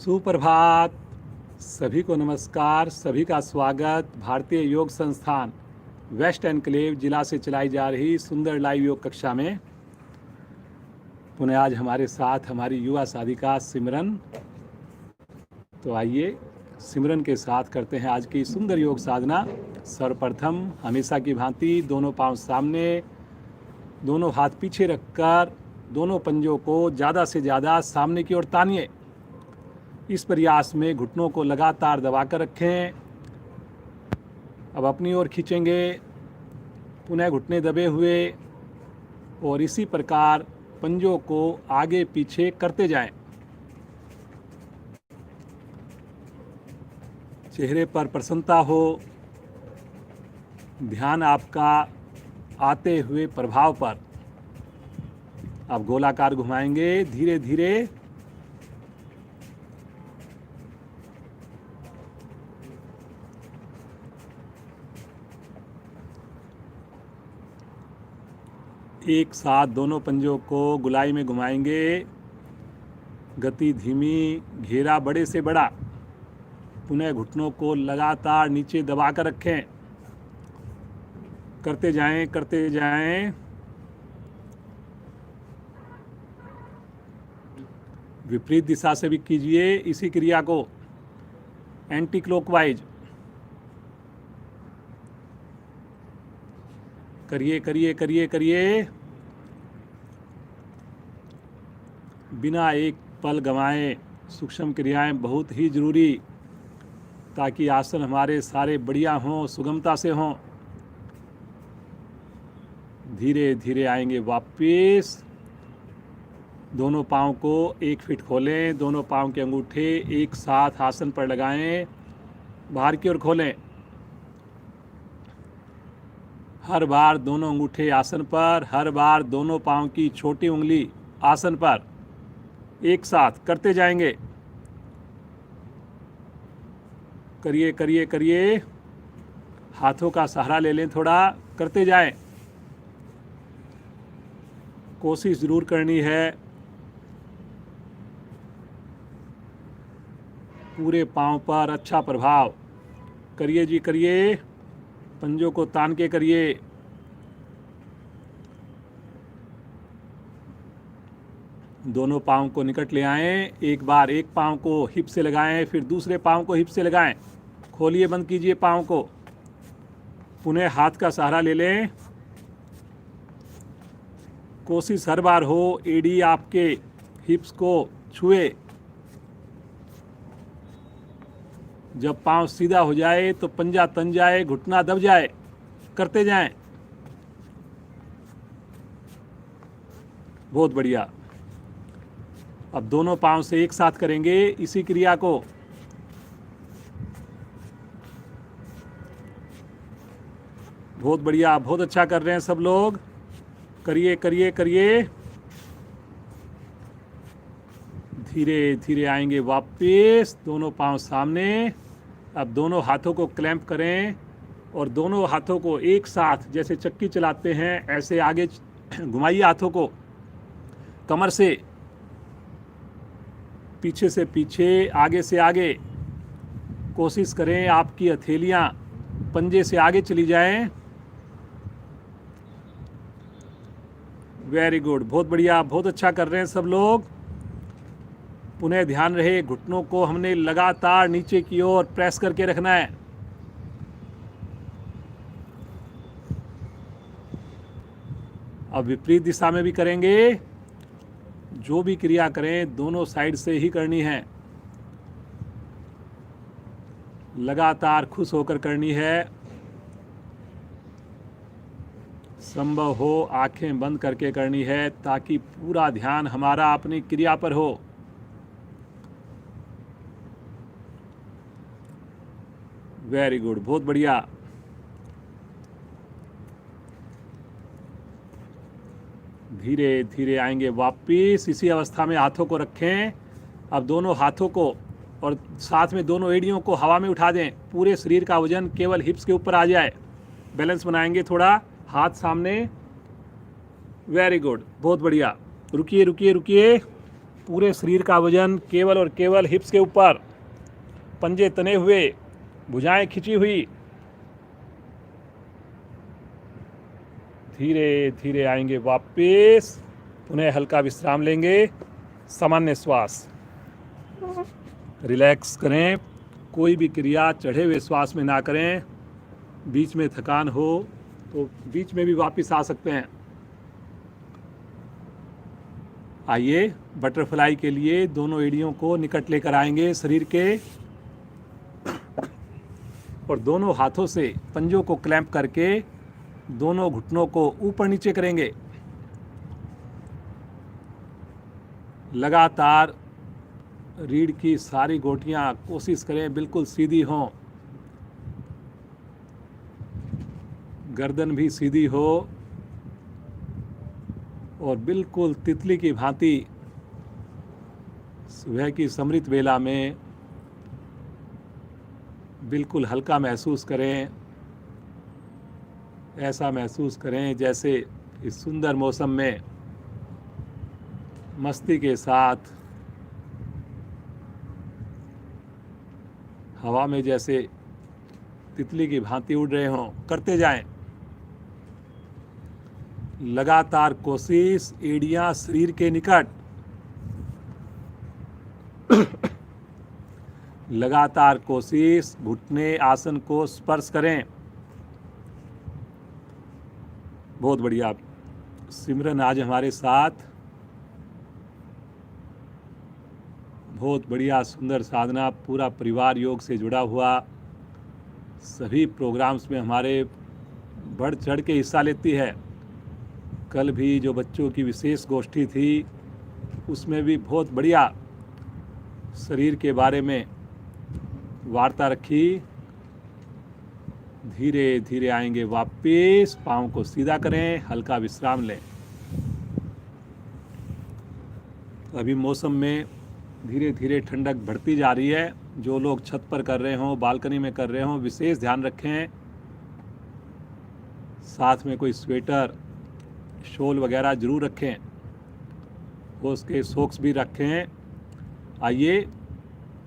सुप्रभात। सभी को नमस्कार। सभी का स्वागत भारतीय योग संस्थान वेस्ट एनक्लेव जिला से चलाई जा रही सुंदर लाइव योग कक्षा में। पुनः आज हमारे साथ हमारी युवा साधिका सिमरन। तो आइए सिमरन के साथ करते हैं आज की सुंदर योग साधना। सर्वप्रथम हमेशा की भांति दोनों पांव सामने, दोनों हाथ पीछे रखकर दोनों पंजों को ज़्यादा से ज़्यादा सामने की ओर तानिए। इस प्रयास में घुटनों को लगातार दबाकर रखें। अब अपनी ओर खींचेंगे, पुनः घुटने दबे हुए, और इसी प्रकार पंजों को आगे पीछे करते जाएं। चेहरे पर प्रसन्नता हो, ध्यान आपका आते हुए प्रभाव पर। अब गोलाकार घुमाएंगे धीरे धीरे। एक साथ दोनों पंजों को गुलाई में घुमाएंगे। गति धीमी, घेरा बड़े से बड़ा। पुनः घुटनों को लगातार नीचे दबाकर रखें। करते जाएं, करते जाएं। विपरीत दिशा से भी कीजिए इसी क्रिया को, एंटी क्लॉकवाइज। करिए करिए करिए करिए, बिना एक पल गंवाए। सूक्ष्म क्रियाएं बहुत ही जरूरी, ताकि आसन हमारे सारे बढ़िया हों, सुगमता से हों। धीरे धीरे आएंगे वापस। दोनों पाँव को 1 फीट खोलें। दोनों पाँव के अंगूठे एक साथ आसन पर लगाएं, बाहर की ओर खोलें। हर बार दोनों अंगूठे आसन पर, हर बार दोनों पाँव की छोटी उंगली आसन पर, एक साथ करते जाएंगे। करिए करिए करिए। हाथों का सहारा ले लें थोड़ा, करते जाएं। कोशिश जरूर करनी है पूरे पाँव पर अच्छा प्रभाव। करिए जी करिए, पंजों को तान के करिए। दोनों पाँव को निकट ले आएं। एक बार एक पाँव को हिप से लगाएं, फिर दूसरे पाँव को हिप से लगाएं। खोलिए, बंद कीजिए पाँव को। पुनः हाथ का सहारा ले लें। कोशिश हर बार हो एड़ी आपके हिप्स को छुए। जब पाँव सीधा हो जाए तो पंजा तन जाए, घुटना दब जाए। करते जाएं। बहुत बढ़िया। अब दोनों पाँव से एक साथ करेंगे इसी क्रिया को। बहुत बढ़िया, बहुत अच्छा कर रहे हैं सब लोग। करिए करिए करिए। धीरे धीरे आएंगे वापस। दोनों पाँव सामने। अब दोनों हाथों को क्लैंप करें और दोनों हाथों को एक साथ, जैसे चक्की चलाते हैं ऐसे आगे घुमाइए हाथों को। कमर से पीछे से पीछे, आगे से आगे। कोशिश करें आपकी हथेलियां पंजे से आगे चली जाएं। वेरी गुड, बहुत बढ़िया, बहुत अच्छा कर रहे हैं सब लोग। पुनः ध्यान रहे, घुटनों को हमने लगातार नीचे की ओर प्रेस करके रखना है। अब विपरीत दिशा में भी करेंगे। जो भी क्रिया करें दोनों साइड से ही करनी है। लगातार खुश होकर करनी है। संभव हो आंखें बंद करके करनी है, ताकि पूरा ध्यान हमारा अपनी क्रिया पर हो। वेरी गुड, बहुत बढ़िया। धीरे धीरे आएंगे वापिस। इसी अवस्था में हाथों को रखें। अब दोनों हाथों को और साथ में दोनों एड़ियों को हवा में उठा दें। पूरे शरीर का वजन केवल हिप्स के ऊपर आ जाए। बैलेंस बनाएंगे थोड़ा। हाथ सामने। वेरी गुड, बहुत बढ़िया। रुकिए रुकिए रुकिए। पूरे शरीर का वजन केवल और केवल हिप्स के ऊपर, पंजे तने हुए, भुजाएं खिंची हुई। धीरे धीरे आएंगे वापस, पुनः हल्का विश्राम लेंगे, सामान्य श्वास। रिलैक्स करें, कोई भी क्रिया चढ़े हुए श्वास में ना करें। बीच में थकान हो तो बीच में भी वापस आ सकते हैं। आइए बटरफ्लाई के लिए दोनों एड़ियों को निकट लेकर आएंगे शरीर के, और दोनों हाथों से पंजों को क्लैंप करके दोनों घुटनों को ऊपर नीचे करेंगे। लगातार रीढ़ की सारी गोटियां कोशिश करें बिल्कुल सीधी हों, गर्दन भी सीधी हो, और बिल्कुल तितली की भांति सुबह की समृत वेला में बिल्कुल हल्का महसूस करें। ऐसा महसूस करें जैसे इस सुंदर मौसम में मस्ती के साथ हवा में जैसे तितली की भांति उड़ रहे हों। करते जाएं, लगातार कोशिश, एड़ियां शरीर के निकट, लगातार कोशिश, घुटने आसन को स्पर्श करें। बहुत बढ़िया। सिमरन आज हमारे साथ, बहुत बढ़िया सुंदर साधना, पूरा परिवार योग से जुड़ा हुआ, सभी प्रोग्राम्स में हमारे बढ़ चढ़ के हिस्सा लेती है। कल भी जो बच्चों की विशेष गोष्ठी थी उसमें भी बहुत बढ़िया शरीर के बारे में वार्ता रखी। धीरे धीरे आएंगे वापस, पाँव को सीधा करें, हल्का विश्राम लें। अभी मौसम में धीरे धीरे ठंडक बढ़ती जा रही है। जो लोग छत पर कर रहे हों, बालकनी में कर रहे हों, विशेष ध्यान रखें। साथ में कोई स्वेटर, शॉल वगैरह ज़रूर रखें, उसके सॉक्स भी रखें। आइए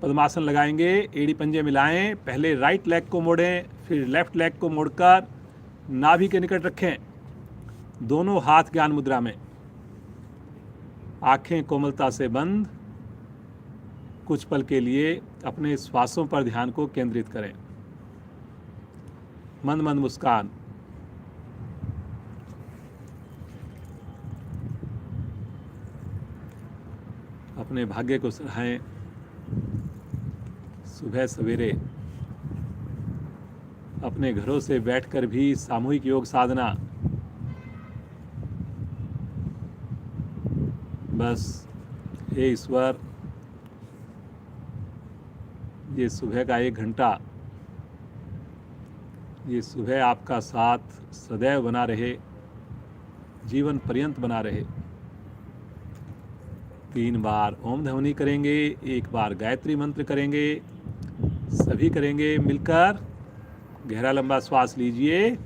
पद्मासन लगाएंगे, एड़ी पंजे मिलाएं। पहले राइट लेग को मोड़ें, फिर लेफ्ट लेग को मोड़कर नाभि के निकट रखें। दोनों हाथ ज्ञान मुद्रा में, आंखें कोमलता से बंद। कुछ पल के लिए अपने श्वासों पर ध्यान को केंद्रित करें। मंद मंद मुस्कान। अपने भाग्य को सराहें। सुबह सवेरे अपने घरों से बैठकर भी सामूहिक योग साधना। बस हे ईश्वर, ये सुबह का 1 घंटा, ये सुबह आपका साथ सदैव बना रहे, जीवन पर्यंत बना रहे। 3 बार ओम ध्वनि करेंगे, 1 बार गायत्री मंत्र करेंगे, सभी करेंगे मिलकर। गहरा लंबा श्वास लीजिए।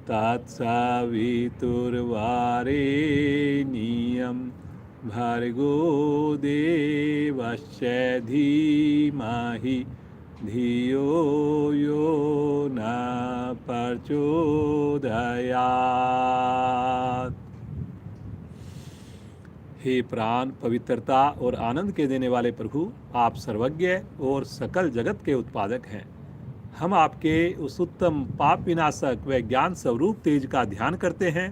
तत्सवितुर्वरेण्यं भर्गो देवस्य धीमहि धियो यो न प्रचोदयात्। हे प्राण, पवित्रता और आनंद के देने वाले प्रभु, आप सर्वज्ञ और सकल जगत के उत्पादक हैं। हम आपके उस उत्तम पाप विनाशक व ज्ञान स्वरूप तेज का ध्यान करते हैं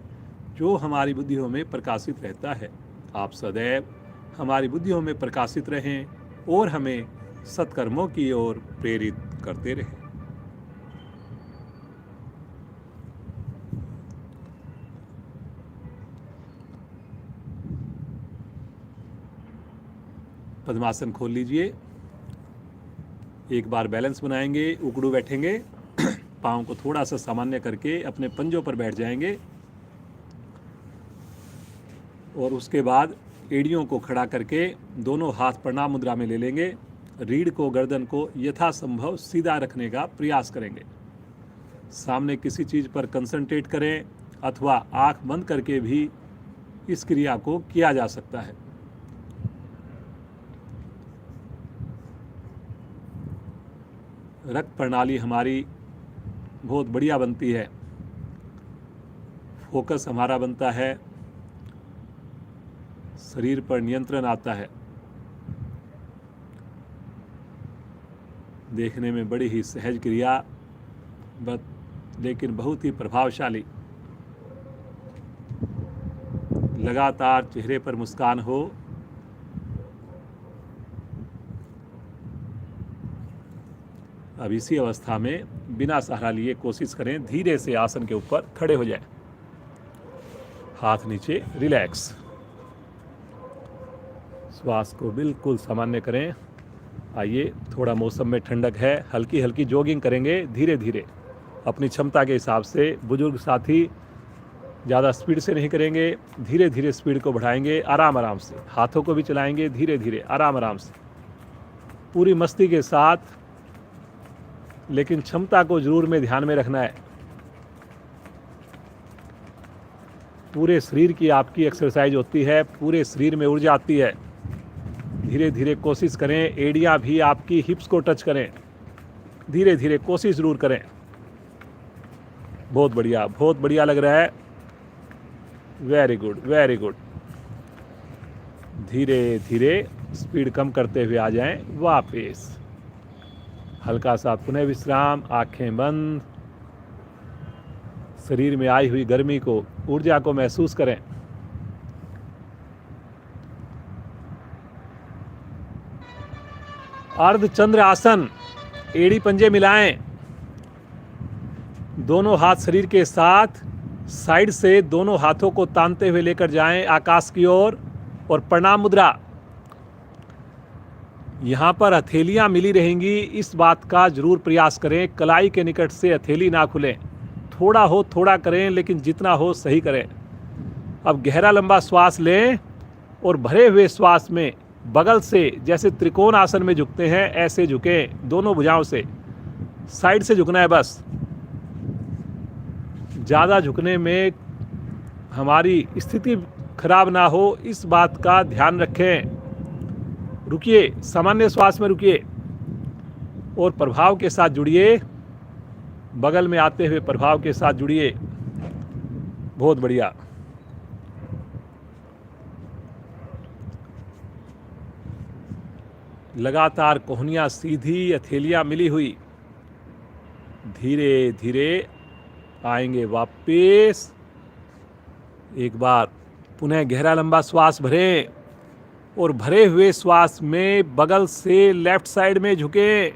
जो हमारी बुद्धियों में प्रकाशित रहता है। आप सदैव हमारी बुद्धियों में प्रकाशित रहें और हमें सत्कर्मों की ओर प्रेरित करते रहें। पद्मासन खोल लीजिए। एक बार बैलेंस बनाएंगे, उकड़ू बैठेंगे, पाँव को थोड़ा सा सामान्य करके अपने पंजों पर बैठ जाएंगे और उसके बाद एड़ियों को खड़ा करके दोनों हाथ प्रणाम मुद्रा में ले लेंगे। रीढ़ को, गर्दन को यथासंभव सीधा रखने का प्रयास करेंगे। सामने किसी चीज़ पर कंसंट्रेट करें अथवा आंख बंद करके भी इस क्रिया को किया जा सकता है। रक्त प्रणाली हमारी बहुत बढ़िया बनती है, फोकस हमारा बनता है, शरीर पर नियंत्रण आता है। देखने में बड़ी ही सहज क्रिया लेकिन बहुत ही प्रभावशाली। लगातार चेहरे पर मुस्कान हो। अब इसी अवस्था में बिना सहारा लिए कोशिश करें धीरे से आसन के ऊपर खड़े हो जाएं। हाथ नीचे, रिलैक्स। श्वास को बिल्कुल सामान्य करें। आइए, थोड़ा मौसम में ठंडक है, हल्की हल्की जॉगिंग करेंगे धीरे धीरे अपनी क्षमता के हिसाब से। बुजुर्ग साथी ज़्यादा स्पीड से नहीं करेंगे, धीरे धीरे स्पीड को बढ़ाएंगे, आराम आराम से। हाथों को भी चलाएंगे धीरे धीरे, आराम आराम से, पूरी मस्ती के साथ, लेकिन क्षमता को जरूर में ध्यान में रखना है। पूरे शरीर की आपकी एक्सरसाइज होती है, पूरे शरीर में ऊर्जा आती है। धीरे धीरे कोशिश करें, एड़ियाँ भी आपकी हिप्स को टच करें, धीरे धीरे कोशिश जरूर करें। बहुत बढ़िया, बहुत बढ़िया लग रहा है। Very good, very good. धीरे धीरे स्पीड कम करते हुए आ जाएं वापस। हल्का सा पुनः विश्राम, आंखें बंद। शरीर में आई हुई गर्मी को, ऊर्जा को महसूस करें। अर्धचंद्र आसन, एड़ी पंजे मिलाएं, दोनों हाथ शरीर के साथ साइड से दोनों हाथों को तानते हुए लेकर जाएं आकाश की ओर और प्रणाम मुद्रा। यहाँ पर हथेलियाँ मिली रहेंगी, इस बात का जरूर प्रयास करें। कलाई के निकट से हथेली ना खुलें, थोड़ा हो थोड़ा करें, लेकिन जितना हो सही करें। अब गहरा लंबा श्वास लें और भरे हुए श्वास में बगल से, जैसे त्रिकोण आसन में झुकते हैं ऐसे झुकें, दोनों भुजाओं से। साइड से झुकना है बस, ज़्यादा झुकने में हमारी स्थिति खराब ना हो, इस बात का ध्यान रखें। रुकिए, सामान्य श्वास में रुकिए और प्रभाव के साथ जुड़िए। बगल में आते हुए प्रभाव के साथ जुड़िए। बहुत बढ़िया। लगातार कोहनियाँ सीधी, हथेलियाँ मिली हुई। धीरे धीरे आएंगे वापस। एक बार पुनः गहरा लंबा श्वास भरें और भरे हुए श्वास में बगल से लेफ्ट साइड में झुकें।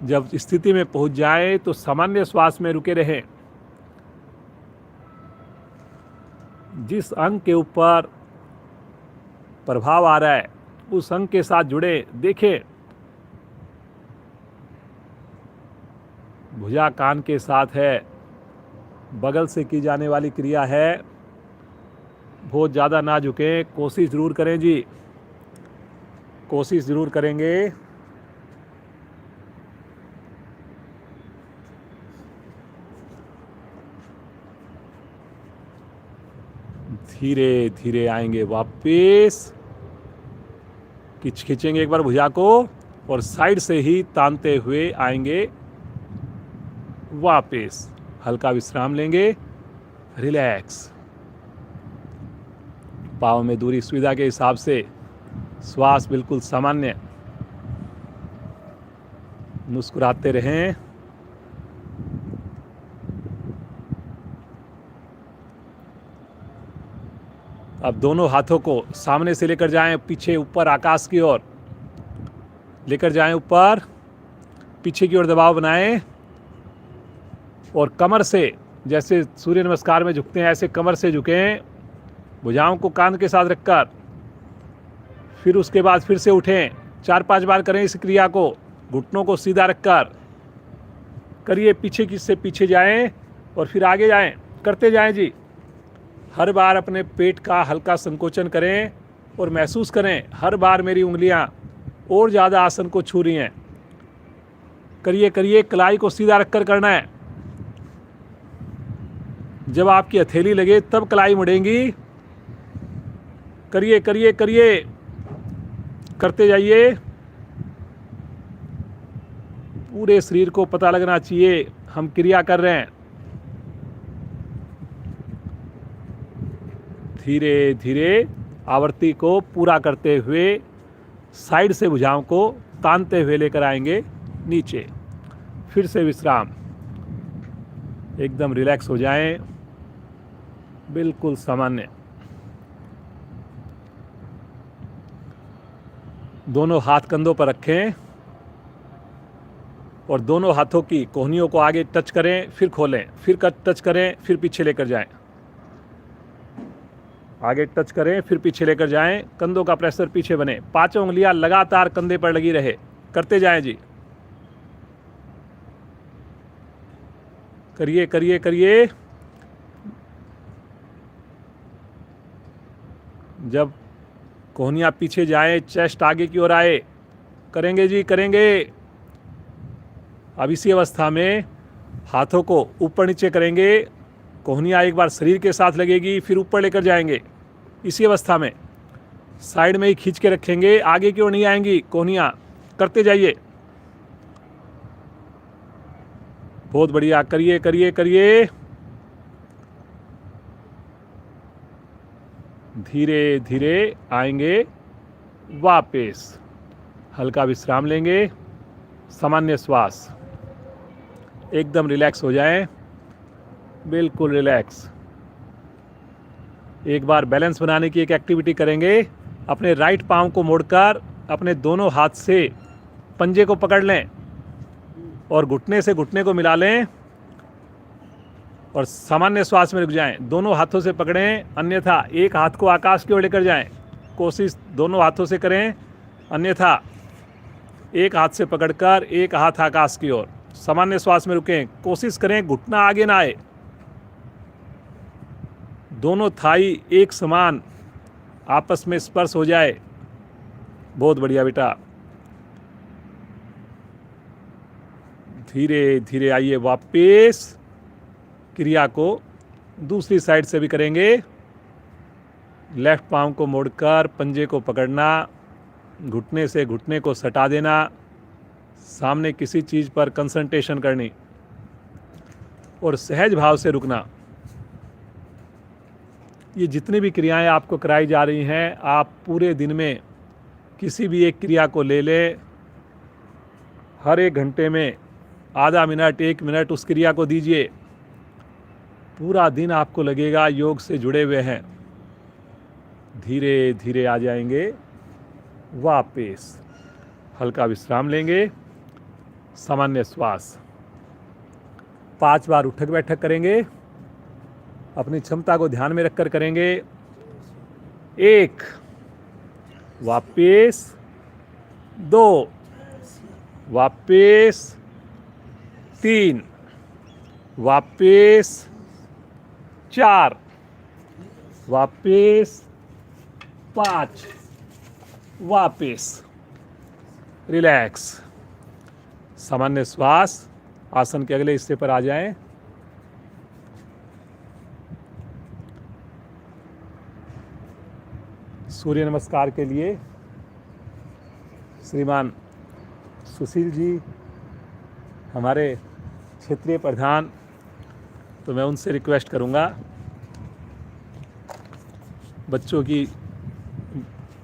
जब स्थिति में पहुंच जाए तो सामान्य श्वास में रुके रहें। जिस अंग के ऊपर प्रभाव आ रहा है उस अंग के साथ जुड़े। देखें, भुजा कान के साथ है, बगल से की जाने वाली क्रिया है। बहुत ज़्यादा ना झुकें, कोशिश ज़रूर करें जी, कोशिश ज़रूर करेंगे। धीरे धीरे आएंगे वापस। खींचेंगे एक बार भुजा को और साइड से ही तानते हुए आएंगे वापस। हल्का विश्राम लेंगे, रिलैक्स। पाँव में दूरी सुविधा के हिसाब से, श्वास बिल्कुल सामान्य। मुस्कुराते रहें। अब दोनों हाथों को सामने से लेकर जाएं, पीछे ऊपर आकाश की ओर लेकर जाएं, ऊपर पीछे की ओर दबाव बनाएं और कमर से, जैसे सूर्य नमस्कार में झुकते हैं ऐसे कमर से झुकें, भुजाओं को कान के साथ रखकर। फिर उसके बाद फिर से उठें, 4-5 बार करें इस क्रिया को, घुटनों को सीधा रखकर करिए, पीछे की से पीछे जाएं और फिर आगे जाएं, करते जाएं जी। हर बार अपने पेट का हल्का संकोचन करें और महसूस करें हर बार मेरी उंगलियां और ज़्यादा आसन को छू रही हैं। करिए करिए, कलाई को सीधा रखकर करना है। जब आपकी हथेली लगे तब कलाई मुड़ेंगी। करिए करिए करिए, करते जाइए। पूरे शरीर को पता लगना चाहिए हम क्रिया कर रहे हैं। धीरे धीरे आवृत्ति को पूरा करते हुए साइड से भुजाओं को तानते हुए लेकर आएंगे नीचे। फिर से विश्राम, एकदम रिलैक्स हो जाएं, बिल्कुल सामान्य। दोनों हाथ कंधों पर रखें और दोनों हाथों की कोहनियों को आगे टच करें, फिर खोलें, फिर टच करें, फिर पीछे लेकर जाएं। आगे टच करें, फिर पीछे लेकर जाएं, कंधों का प्रेशर पीछे बने। 5 उंगलियां लगातार कंधे पर लगी रहे, करते जाएं जी। करिए करिए करिए। जब कोहनियां पीछे जाए, चेस्ट आगे की ओर आए, करेंगे जी, करेंगे। अब इसी अवस्था में हाथों को ऊपर नीचे करेंगे, कोहनियां एक बार शरीर के साथ लगेगी, फिर ऊपर लेकर जाएंगे। इसी अवस्था में साइड में ही खींच के रखेंगे, आगे की ओर नहीं आएंगी कोहनियां। करते जाइए, बहुत बढ़िया, करिए करिए करिए। धीरे धीरे आएंगे वापस, हल्का विश्राम लेंगे, सामान्य श्वास, एकदम रिलैक्स हो जाएं, बिल्कुल रिलैक्स। एक बार बैलेंस बनाने की एक एक्टिविटी करेंगे। अपने राइट पांव को मोड़कर अपने दोनों हाथ से पंजे को पकड़ लें और घुटने से घुटने को मिला लें और सामान्य श्वास में रुक जाएं। दोनों हाथों से पकड़ें, अन्यथा एक हाथ को आकाश की ओर लेकर जाएं। कोशिश दोनों हाथों से करें, अन्यथा एक हाथ से पकड़कर एक हाथ आकाश की ओर। सामान्य श्वास में रुकें, कोशिश करें घुटना आगे ना आए, दोनों थाई एक समान आपस में स्पर्श हो जाए। बहुत बढ़िया बेटा। धीरे धीरे आइए वापस। क्रिया को दूसरी साइड से भी करेंगे। लेफ्ट पांव को मोड़कर पंजे को पकड़ना, घुटने से घुटने को सटा देना, सामने किसी चीज़ पर कंसंट्रेशन करनी और सहज भाव से रुकना। ये जितनी भी क्रियाएं आपको कराई जा रही हैं, आप पूरे दिन में किसी भी एक क्रिया को ले लें, हर 1 घंटे में आधा मिनट 1 मिनट उस क्रिया को दीजिए। पूरा दिन आपको लगेगा योग से जुड़े हुए हैं। धीरे धीरे आ जाएंगे वापस, हल्का विश्राम लेंगे, सामान्य श्वास। 5 बार उठक बैठक करेंगे, अपनी क्षमता को ध्यान में रखकर करेंगे। 1, वापस, 2, वापस, 3, वापस, 4, वापस, 5, वापस। रिलैक्स, सामान्य श्वास। आसन के अगले हिस्से पर आ जाएं। सूर्य नमस्कार के लिए श्रीमान सुशील जी हमारे क्षेत्रीय प्रधान, तो मैं उनसे रिक्वेस्ट करूंगा, बच्चों की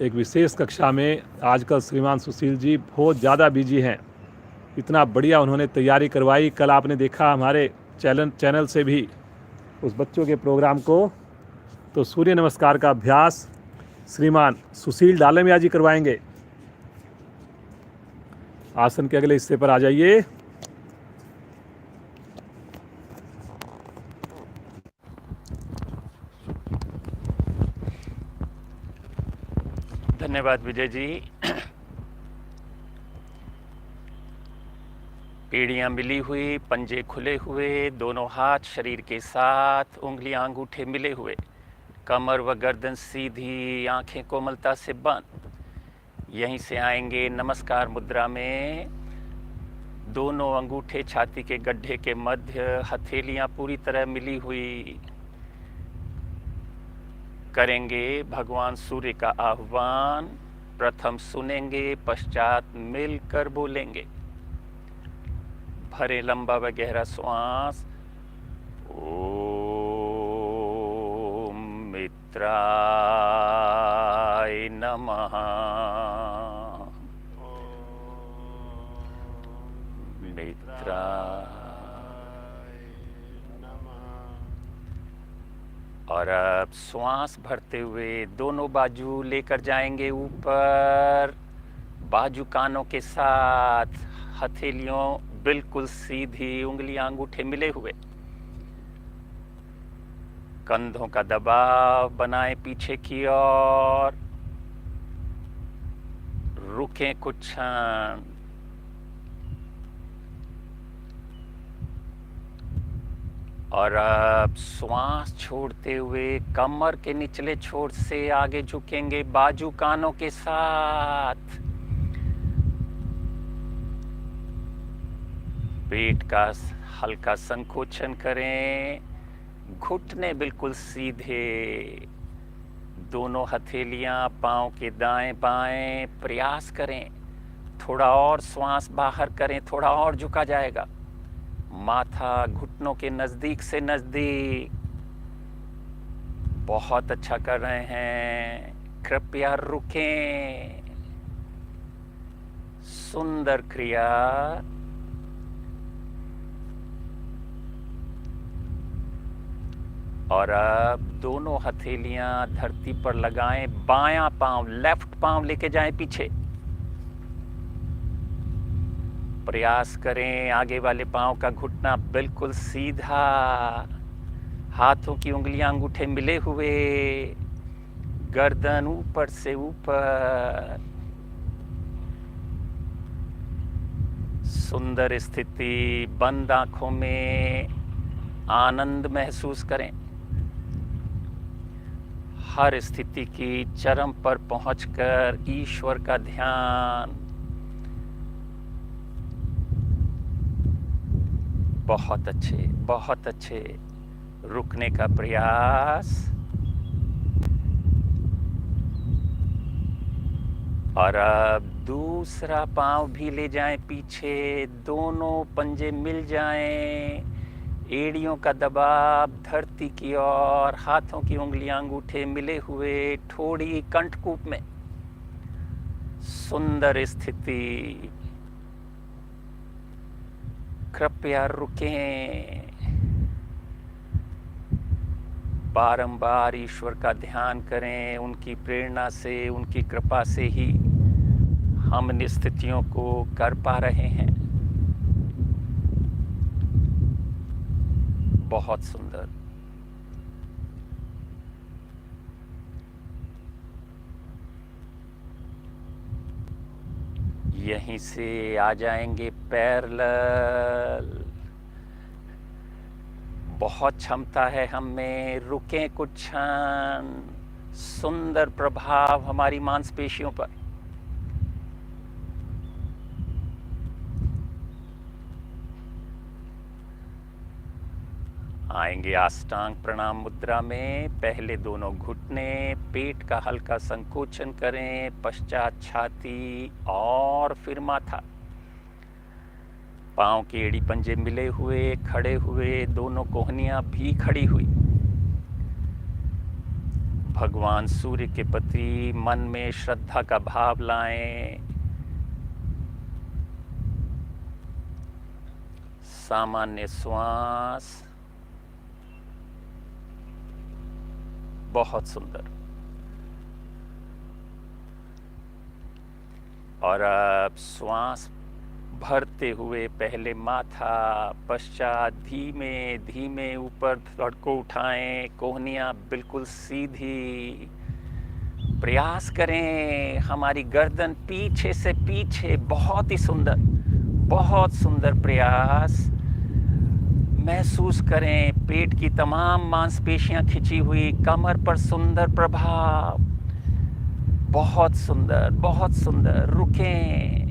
एक विशेष कक्षा में आजकल श्रीमान सुशील जी बहुत ज़्यादा बिजी हैं, इतना बढ़िया उन्होंने तैयारी करवाई। कल आपने देखा हमारे चैनल से भी उस बच्चों के प्रोग्राम को। तो सूर्य नमस्कार का अभ्यास श्रीमान सुशील डालमिया जी करवाएंगे। आसन के अगले हिस्से पर आ जाइए। धन्यवाद विजय जी। पीढ़ियां मिली हुई, पंजे खुले हुए, दोनों हाथ शरीर के साथ, उंगलियां अंगूठे मिले हुए, कमर व गर्दन सीधी, आंखें कोमलता से बंद। यहीं से आएंगे नमस्कार मुद्रा में। दोनों अंगूठे छाती के गड्ढे के मध्य, हथेलियां पूरी तरह मिली हुई। करेंगे भगवान सूर्य का आह्वान। प्रथम सुनेंगे, पश्चात मिलकर बोलेंगे। भरे लंबा व गहरा श्वास। ओम मित्राय नमः। मित्राय। और अब श्वास भरते हुए दोनों बाजू लेकर जाएंगे ऊपर, बाजू कानों के साथ, हथेलियों बिल्कुल सीधी, उंगलियां अंगूठे मिले हुए। कंधों का दबाव बनाएं पीछे की ओर। रुकें कुछ क्षण। और अब श्वास छोड़ते हुए कमर के निचले छोर से आगे झुकेंगे, बाजू कानों के साथ। पेट का हल्का संकोचन करें, घुटने बिल्कुल सीधे, दोनों हथेलियां पांव के दाएं बाएं। प्रयास करें, थोड़ा और श्वास बाहर करें, थोड़ा और झुका जाएगा। माथा घुटनों के नजदीक से नजदीक। बहुत अच्छा कर रहे हैं। कृपया रुकें। सुंदर क्रिया। और अब दोनों हथेलियां धरती पर लगाएं, बायां पांव, लेफ्ट पांव लेके जाएं पीछे। प्रयास करें आगे वाले पांव का घुटना बिल्कुल सीधा, हाथों की उंगलियां अंगूठे मिले हुए, गर्दन ऊपर से ऊपर। सुंदर स्थिति। बंद आंखों में आनंद महसूस करें। हर स्थिति की चरम पर पहुंचकर ईश्वर का ध्यान। बहुत अच्छे, बहुत अच्छे। रुकने का प्रयास। और अब दूसरा पांव भी ले जाएं पीछे, दोनों पंजे मिल जाएं, एड़ियों का दबाव धरती की ओर, हाथों की उंगलियां अंगूठे मिले हुए, ठोड़ी कंठकूप में। सुंदर स्थिति। कृपया रुकें। बारंबार ईश्वर का ध्यान करें। उनकी प्रेरणा से, उनकी कृपा से ही हम इन स्थितियों को कर पा रहे हैं। बहुत सुंदर। यहीं से आ जाएंगे पैरेलल। बहुत क्षमता है हम में। रुकें कुछ क्षण। सुंदर प्रभाव हमारी मांसपेशियों पर। आएंगे अष्टांग प्रणाम मुद्रा में। पहले दोनों घुटने, पेट का हल्का संकोचन करें, पश्चात छाती और फिर माथा। पांव की एड़ी पंजे मिले हुए, खड़े हुए, दोनों कोहनियां भी खड़ी हुई। भगवान सूर्य के प्रति मन में श्रद्धा का भाव लाएं। सामान्य श्वास, बहुत सुंदर। और अब श्वास भरते हुए पहले माथा, पश्चात धीमे धीमे ऊपर धड़ को उठाएं, कोहनियाँ बिल्कुल सीधी। प्रयास करें हमारी गर्दन पीछे से पीछे, बहुत ही सुंदर, बहुत सुंदर प्रयास। महसूस करें पेट की तमाम मांसपेशियां खिंची हुई, कमर पर सुंदर प्रभाव, बहुत सुंदर, बहुत सुंदर। रुकें।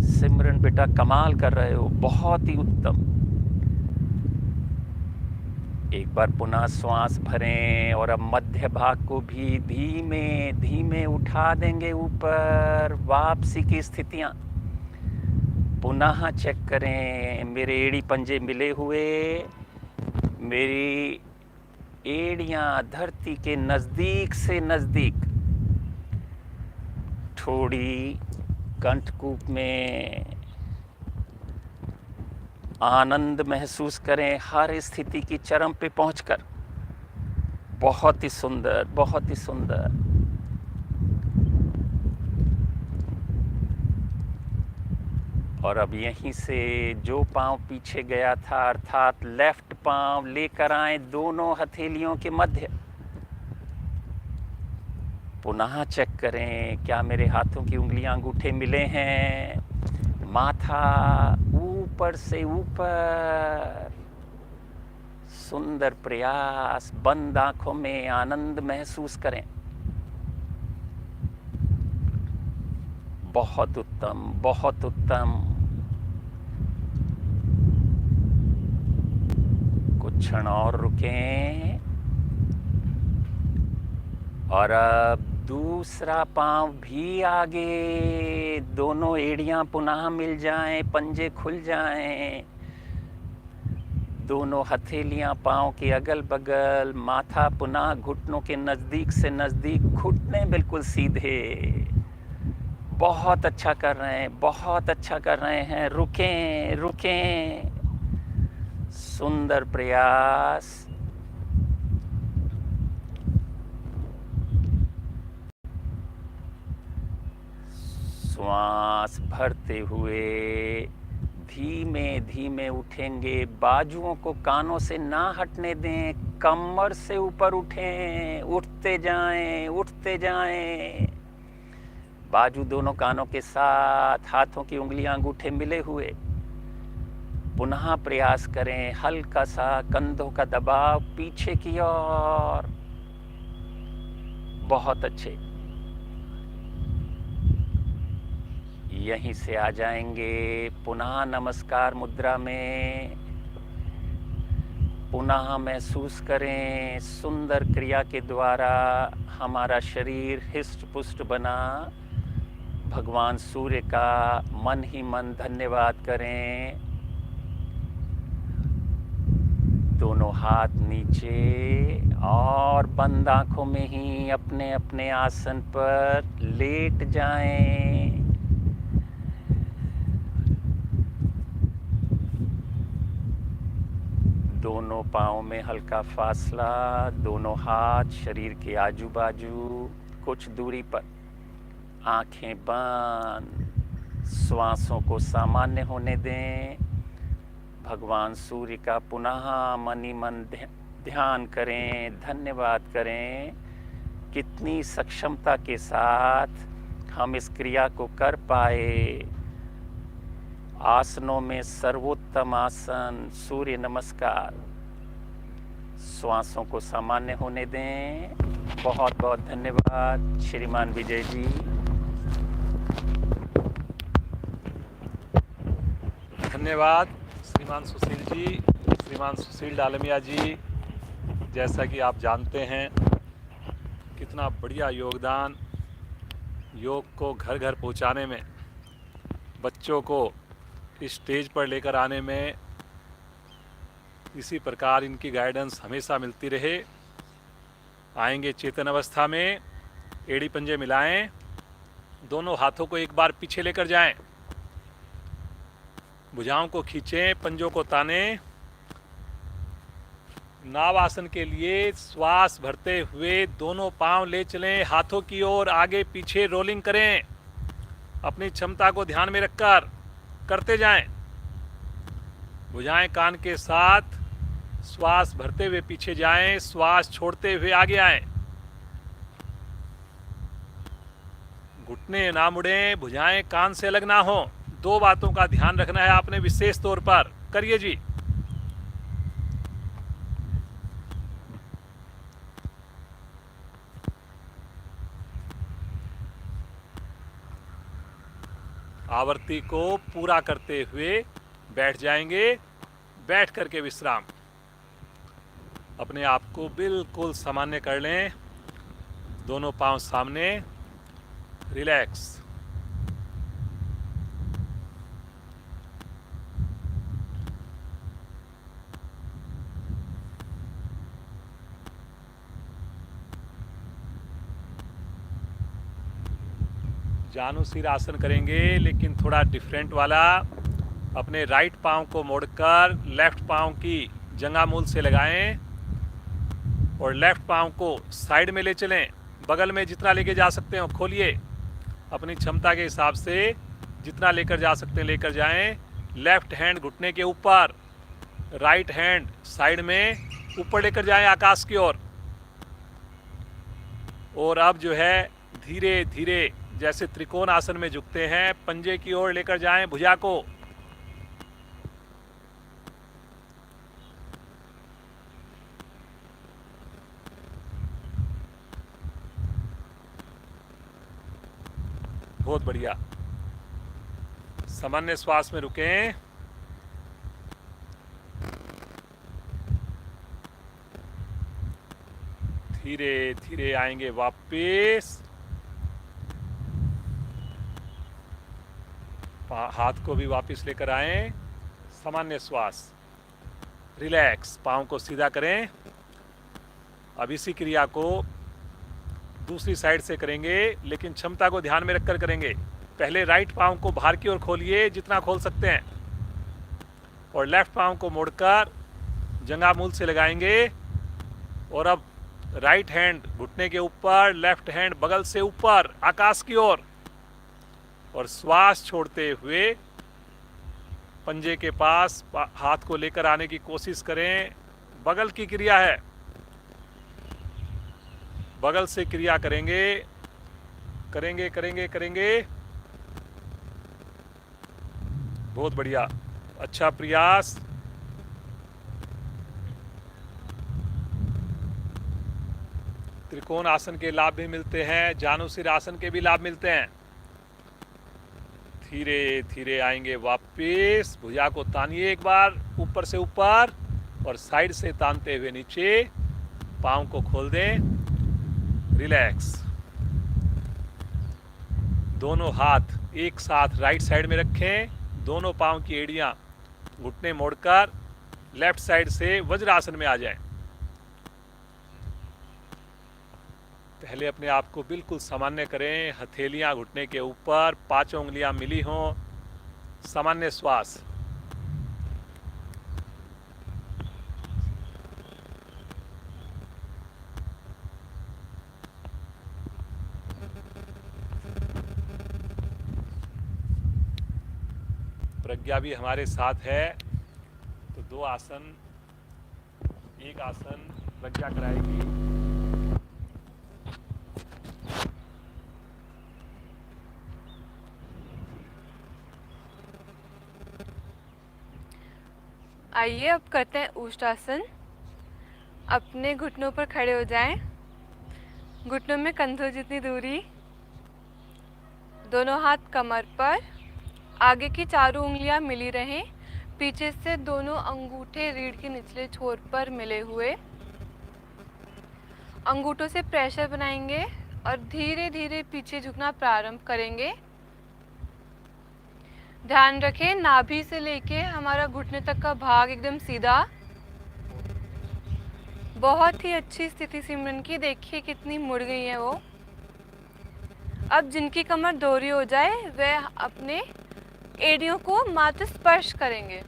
सिमरन बेटा कमाल कर रहे हो, बहुत ही उत्तम। एक बार पुनः श्वास भरें और अब मध्य भाग को भी धीमे धीमे उठा देंगे ऊपर। वापसी की स्थितियां पुनः चेक करें। मेरे एड़ी पंजे मिले हुए, मेरी एड़ियां धरती के नजदीक से नजदीक। थोड़ी कंठकूप में आनंद महसूस करें हर स्थिति की चरम पे पहुंचकर। बहुत ही सुंदर, बहुत ही सुंदर। और अब यहीं से जो पांव पीछे गया था, अर्थात लेफ्ट पांव लेकर आए दोनों हथेलियों के मध्य। पुनः चेक करें क्या मेरे हाथों की उंगलियां अंगूठे मिले हैं। माथा ऊपर से ऊपर, सुंदर प्रयास। बंद आंखों में आनंद महसूस करें। बहुत उत्तम, बहुत उत्तम। कुछ क्षण और रुकें और अब दूसरा पांव भी आगे, दोनों एड़ियां पुनः मिल जाएं, पंजे खुल जाएं, दोनों हथेलियां पांव के अगल बगल, माथा पुनः घुटनों के नजदीक से नजदीक, घुटने बिल्कुल सीधे। बहुत अच्छा कर रहे हैं, बहुत अच्छा कर रहे हैं। रुकें, रुकें। सुंदर प्रयास। श्वास भरते हुए धीमे धीमे उठेंगे। बाजुओं को कानों से ना हटने दें, कमर से ऊपर उठें, उठते जाएं, उठते जाएं। बाजू दोनों कानों के साथ, हाथों की उंगलियां अंगूठे मिले हुए। पुनः प्रयास करें, हल्का सा कंधों का दबाव पीछे की ओर। बहुत अच्छे। यहीं से आ जाएंगे पुनः नमस्कार मुद्रा में। पुनः महसूस करें सुंदर क्रिया के द्वारा हमारा शरीर हिष्ट पुष्ट बना। भगवान सूर्य का मन ही मन धन्यवाद करें। दोनों हाथ नीचे और बंद आंखों में ही अपने अपने आसन पर लेट जाएं। दोनों पाँव में हल्का फासला, दोनों हाथ शरीर के आजू बाजू कुछ दूरी पर, आंखें बंद। श्वासों को सामान्य होने दें। भगवान सूर्य का पुनः मन ही मन ध्यान करें, धन्यवाद करें। कितनी सक्षमता के साथ हम इस क्रिया को कर पाए। आसनों में सर्वोत्तम आसन सूर्य नमस्कार। श्वासों को सामान्य होने दें। बहुत बहुत धन्यवाद श्रीमान विजय जी। धन्यवाद श्रीमान सुशील जी, श्रीमान सुशील डालमिया जी। जैसा कि आप जानते हैं कितना बढ़िया योगदान योग को घर घर पहुंचाने में, बच्चों को इस स्टेज पर लेकर आने में, इसी प्रकार इनकी गाइडेंस हमेशा मिलती रहे। आएंगे चेतन अवस्था में, एड़ी पंजे मिलाएं, दोनों हाथों को एक बार पीछे लेकर जाएं। भुजाओं को खींचें, पंजों को ताने। नाव आसन के लिए श्वास भरते हुए दोनों पांव ले चलें, हाथों की ओर आगे पीछे रोलिंग करें। अपनी क्षमता को ध्यान में रखकर करते जाएं। भुजाएं कान के साथ, श्वास भरते हुए पीछे जाएं, श्वास छोड़ते हुए आगे आएं। घुटने ना मुड़ें, भुजाएं कान से अलग ना हो। 2 बातों का ध्यान रखना है आपने विशेष तौर पर। करिए जी। आवृत्ति को पूरा करते हुए बैठ जाएंगे। बैठ करके विश्राम। अपने आप को बिल्कुल सामान्य कर लें। दोनों पांव सामने, रिलैक्स। जानुसिर आसन करेंगे, लेकिन थोड़ा डिफरेंट वाला। अपने राइट पांव को मोड़कर लेफ्ट पांव की जंघा मूल से लगाएं और लेफ्ट पांव को साइड में ले चलें। बगल में जितना लेके जा सकते हो खोलिए। अपनी क्षमता के हिसाब से जितना लेकर जा सकते हैं लेकर जाएं। लेफ्ट हैंड घुटने के ऊपर, राइट हैंड साइड में ऊपर लेकर जाएं आकाश की ओर। और अब जो है धीरे धीरे जैसे त्रिकोण आसन में झुकते हैं, पंजे की ओर लेकर जाएं भुजा को। बहुत बढ़िया। सामान्य श्वास में रुकें। धीरे धीरे आएंगे वापस। हाथ को भी वापस लेकर आएं। सामान्य श्वास, रिलैक्स। पाँव को सीधा करें। अब इसी क्रिया को दूसरी साइड से करेंगे, लेकिन क्षमता को ध्यान में रखकर करेंगे। पहले राइट पाँव को बाहर की ओर खोलिए जितना खोल सकते हैं, और लेफ्ट पाँव को मोड़कर जंघा मूल से लगाएंगे। और अब राइट हैंड घुटने के ऊपर, लेफ्ट हैंड बगल से ऊपर आकाश की ओर। और श्वास छोड़ते हुए पंजे के पास हाथ को लेकर आने की कोशिश करें। बगल की क्रिया है, बगल से क्रिया करेंगे करेंगे करेंगे करेंगे। बहुत बढ़िया, अच्छा प्रयास। त्रिकोण आसन के लाभ भी मिलते हैं, जानुसिर आसन के भी लाभ मिलते हैं। धीरे धीरे आएंगे वापस। भुजा को तानिए एक बार ऊपर से ऊपर और साइड से तानते हुए नीचे। पाँव को खोल दें, रिलैक्स। दोनों हाथ एक साथ राइट साइड में रखें। दोनों पाँव की एड़ियां घुटने मोड़कर लेफ्ट साइड से वज्रासन में आ जाएं। पहले अपने आप को बिल्कुल सामान्य करें। हथेलियां घुटने के ऊपर, 5 उंगलियां मिली हों। सामान्य श्वास। प्रज्ञा भी हमारे साथ है, तो 2 आसन, एक आसन प्रज्ञा कराएगी। आइए अब करते हैं उष्टासन। अपने घुटनों पर खड़े हो जाएं। घुटनों में कंधों जितनी दूरी। दोनों हाथ कमर पर, आगे की चारों उंगलियां मिली रहें। पीछे से दोनों अंगूठे रीढ़ के निचले छोर पर मिले हुए। अंगूठों से प्रेशर बनाएंगे और धीरे धीरे पीछे झुकना प्रारंभ करेंगे। ध्यान रखें, नाभि से लेके हमारा घुटने तक का भाग एकदम सीधा। बहुत ही अच्छी स्थिति सिमरन की, देखिए कितनी मुड़ गई है वो। अब जिनकी कमर दोहरी हो जाए वह अपने एड़ियों को मात्र स्पर्श करेंगे।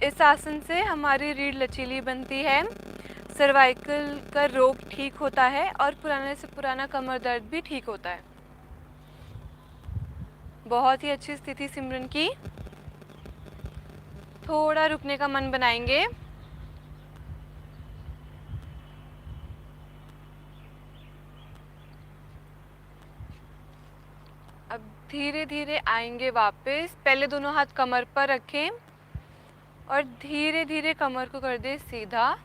इस आसन से हमारी रीढ़ लचीली बनती है, सर्वाइकल का रोग ठीक होता है और पुराने से पुराना कमर दर्द भी ठीक होता है। बहुत ही अच्छी स्थिति सिमरन की। थोड़ा रुकने का मन बनाएंगे। अब धीरे धीरे आएंगे वापस। पहले दोनों हाथ कमर पर रखें और धीरे धीरे कमर को कर दे सीधा।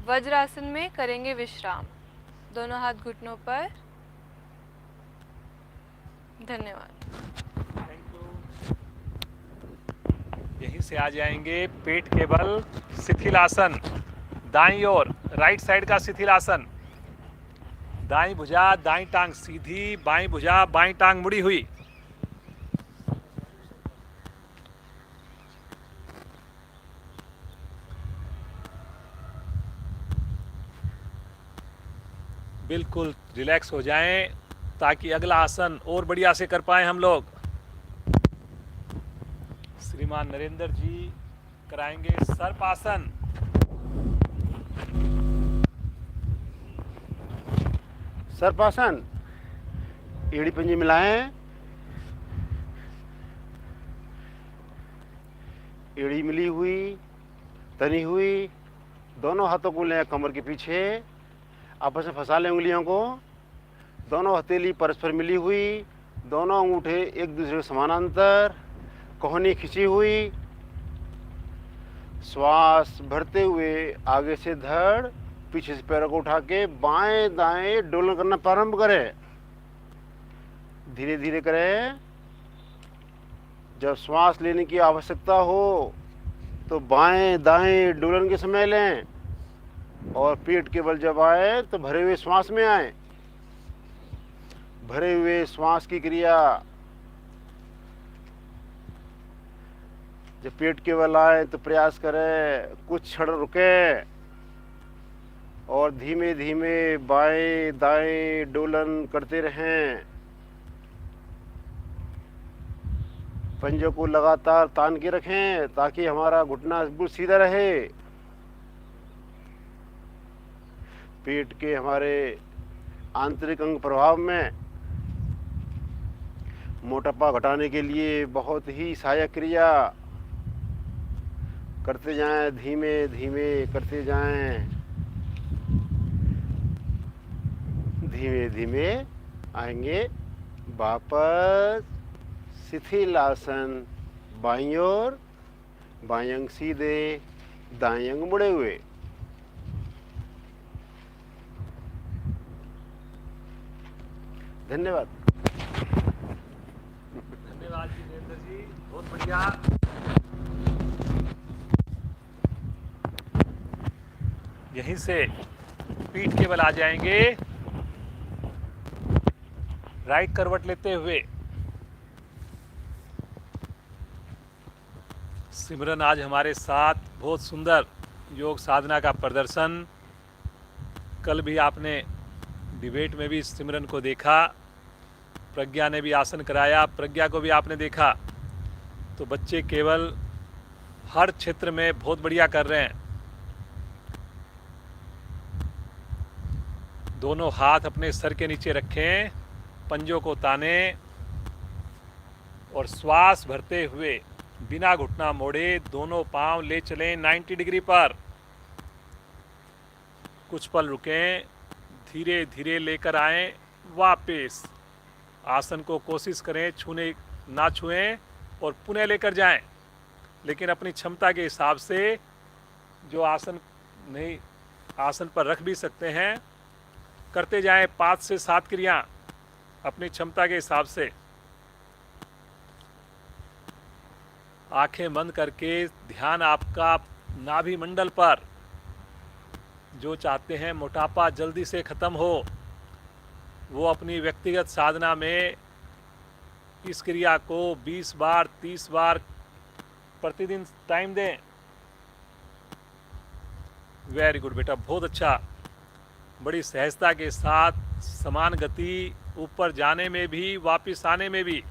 वज्रासन में करेंगे विश्राम, दोनों हाथ घुटनों पर। धन्यवाद। यहीं से आ जाएंगे पेट के बल शिथिल आसन। दाईं ओर राइट साइड का शिथिल आसन। दाईं भुजा दाईं टांग सीधी, बाईं भुजा बाईं टांग मुड़ी हुई। बिल्कुल रिलैक्स हो जाएं ताकि अगला आसन और बढ़िया से कर पाए हम लोग। श्रीमान नरेंद्र जी कराएंगे सर्पासन। सर्पासन, एड़ी पंजे मिलाएं, एड़ी मिली हुई, तनी हुई, दोनों हाथों को लें कमर के पीछे, आपस में फंसा लें उंगलियों को। दोनों हथेली परस्पर मिली हुई, दोनों अंगूठे एक दूसरे के समानांतर, कोहनी खिंची हुई। श्वास भरते हुए आगे से धड़, पीछे से पैरों को उठा के बाएं दाएं डोलन करना प्रारंभ करें। धीरे धीरे करें। जब श्वास लेने की आवश्यकता हो तो बाएं दाएं डोलन के समय लें, और पेट के बल जब आए तो भरे हुए श्वास में आए। भरे हुए श्वास की क्रिया जब पेट के बल आए तो प्रयास करें कुछ क्षण रुके और धीमे धीमे बाएं दाएं डोलन करते रहें। पंजों को लगातार तान के रखें ताकि हमारा घुटना बिल्कुल सीधा रहे। पेट के हमारे आंतरिक अंग प्रभाव में मोटापा घटाने के लिए बहुत ही सहायक क्रिया करते जाएं, धीमे धीमे करते जाएं। धीमे धीमे आएंगे वापस शिथिल आसन। बाईं ओर, बाईं अंग सीधे, दाएं अंग मुड़े हुए। धन्यवाद। धन्यवाद जी नरेंद्र जी, बहुत बढ़िया। यहीं से पीठ के बल आ जाएंगे, राइट करवट लेते हुए। सिमरन आज हमारे साथ बहुत सुंदर योग साधना का प्रदर्शन। कल भी आपने डिबेट में भी सिमरन को देखा, प्रज्ञा ने भी आसन कराया, प्रज्ञा को भी आपने देखा। तो बच्चे केवल हर क्षेत्र में बहुत बढ़िया कर रहे हैं। दोनों हाथ अपने सर के नीचे रखें, पंजों को ताने और श्वास भरते हुए बिना घुटना मोड़े दोनों पांव ले चलें 90 डिग्री पर। कुछ पल रुकें, धीरे धीरे लेकर आएं वापस। आसन को कोशिश करें छूने ना छुएं और पुनः लेकर जाएं, लेकिन अपनी क्षमता के हिसाब से जो आसन नहीं आसन पर रख भी सकते हैं करते जाएं। 5 से 7 क्रिया अपनी क्षमता के हिसाब से। आंखें बंद करके ध्यान आपका नाभि मंडल पर। जो चाहते हैं मोटापा जल्दी से ख़त्म हो वो अपनी व्यक्तिगत साधना में इस क्रिया को 20 बार 30 बार प्रतिदिन टाइम दें। वेरी गुड बेटा, बहुत अच्छा। बड़ी सहजता के साथ समान गति, ऊपर जाने में भी वापस आने में भी।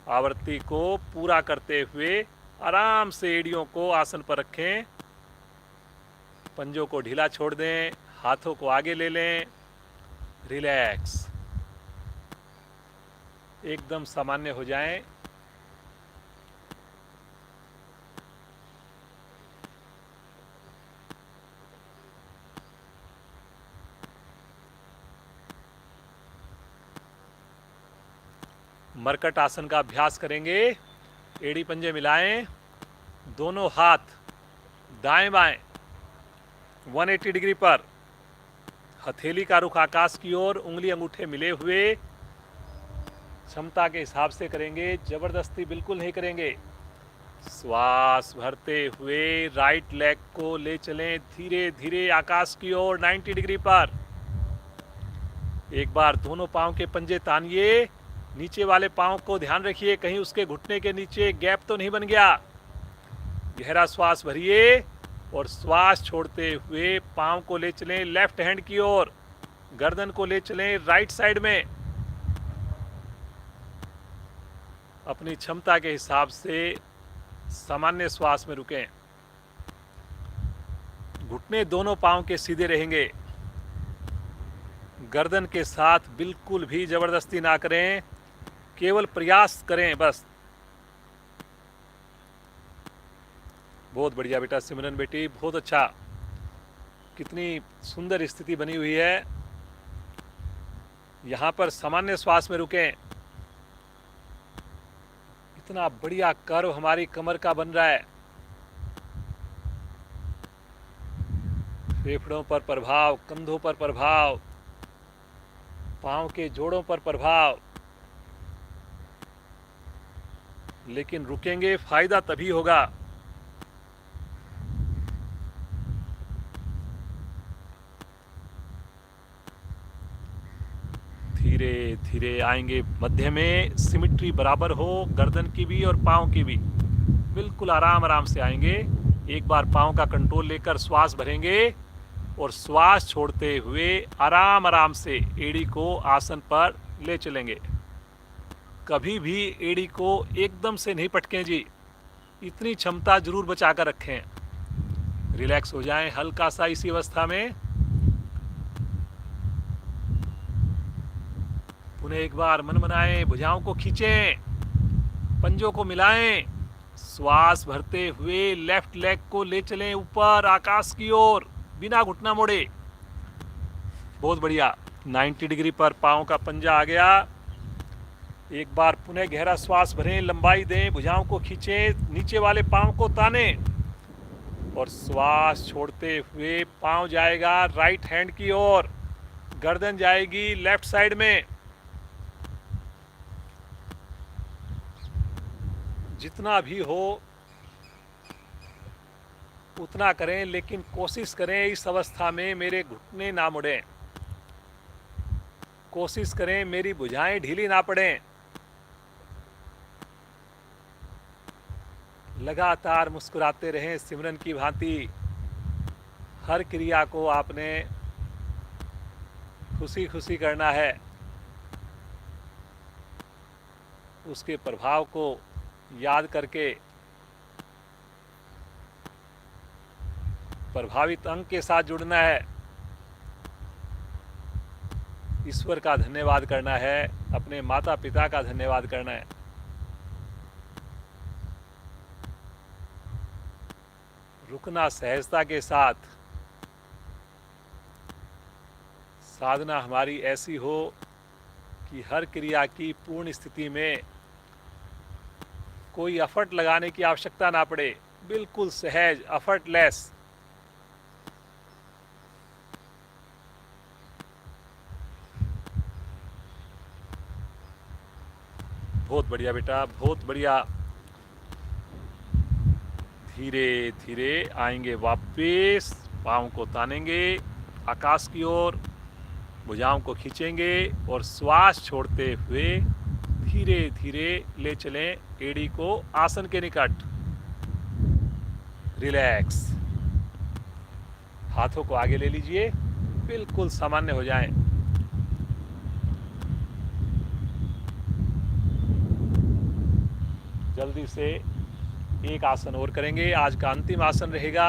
आवृत्ति को पूरा करते हुए आराम से एड़ियों को आसन पर रखें, पंजों को ढीला छोड़ दें, हाथों को आगे ले लें, रिलैक्स, एकदम सामान्य हो जाएं। मरकट आसन का अभ्यास करेंगे। एड़ी पंजे मिलाएं, दोनों हाथ दाएं बाएं 180 डिग्री पर, हथेली का रुख आकाश की ओर, उंगली अंगूठे मिले हुए। क्षमता के हिसाब से करेंगे, जबरदस्ती बिल्कुल नहीं करेंगे। श्वास भरते हुए राइट लेग को ले चलें धीरे धीरे आकाश की ओर 90 डिग्री पर। एक बार दोनों पांव के पंजे तानिए, नीचे वाले पांव को ध्यान रखिए कहीं उसके घुटने के नीचे गैप तो नहीं बन गया। गहरा श्वास भरिए और श्वास छोड़ते हुए पांव को ले चलें लेफ्ट हैंड की ओर, गर्दन को ले चलें राइट साइड में। अपनी क्षमता के हिसाब से सामान्य श्वास में रुकें। घुटने दोनों पांव के सीधे रहेंगे, गर्दन के साथ बिल्कुल भी जबरदस्ती ना करें, केवल प्रयास करें बस। बहुत बढ़िया बेटा सिमरन बेटी, बहुत अच्छा। कितनी सुंदर स्थिति बनी हुई है। यहां पर सामान्य श्वास में रुकें। इतना बढ़िया कर्व हमारी कमर का बन रहा है। फेफड़ों पर प्रभाव, कंधों पर प्रभाव, पांव के जोड़ों पर प्रभाव। लेकिन रुकेंगे, फायदा तभी होगा। धीरे धीरे आएंगे मध्य में, सिमिट्री बराबर हो गर्दन की भी और पांव की भी। बिल्कुल आराम आराम से आएंगे। एक बार पांव का कंट्रोल लेकर श्वास भरेंगे और श्वास छोड़ते हुए आराम आराम से एड़ी को आसन पर ले चलेंगे। कभी भी एड़ी को एकदम से नहीं पटकें जी, इतनी क्षमता जरूर बचा कर रखें। रिलैक्स हो जाएं हल्का सा इसी अवस्था में। पुनः एक बार मन मनाएं, भुजाओं को खींचें, पंजों को मिलाएं, श्वास भरते हुए लेफ्ट लेग को ले चलें ऊपर आकाश की ओर बिना घुटना मोड़े। बहुत बढ़िया। 90 डिग्री पर पांव का पंजा आ गया। एक बार पुनः गहरा श्वास भरें, लंबाई दें, भुजाओं को खींचें, नीचे वाले पांव को तानें और श्वास छोड़ते हुए पांव जाएगा राइट हैंड की ओर, गर्दन जाएगी लेफ्ट साइड में। जितना भी हो उतना करें, लेकिन कोशिश करें इस अवस्था में मेरे घुटने ना मुड़ें। कोशिश करें मेरी भुजाएं ढीली ना पड़ें। लगातार मुस्कुराते रहें सिमरन की भांति। हर क्रिया को आपने खुशी खुशी करना है। उसके प्रभाव को याद करके प्रभावित अंग के साथ जुड़ना है। ईश्वर का धन्यवाद करना है, अपने माता पिता का धन्यवाद करना है। रुकना सहजता के साथ। साधना हमारी ऐसी हो कि हर क्रिया की पूर्ण स्थिति में कोई एफर्ट लगाने की आवश्यकता ना पड़े, बिल्कुल सहज, एफर्टलेस। बहुत बढ़िया बेटा, बहुत बढ़िया। धीरे धीरे आएंगे वापस, पाँव को तानेंगे आकाश की ओर, भुजाओं को खींचेंगे और श्वास छोड़ते हुए धीरे धीरे ले चलें एड़ी को आसन के निकट। रिलैक्स। हाथों को आगे ले लीजिए, बिल्कुल सामान्य हो जाएं। जल्दी से एक आसन और करेंगे। आज का अंतिम आसन रहेगा,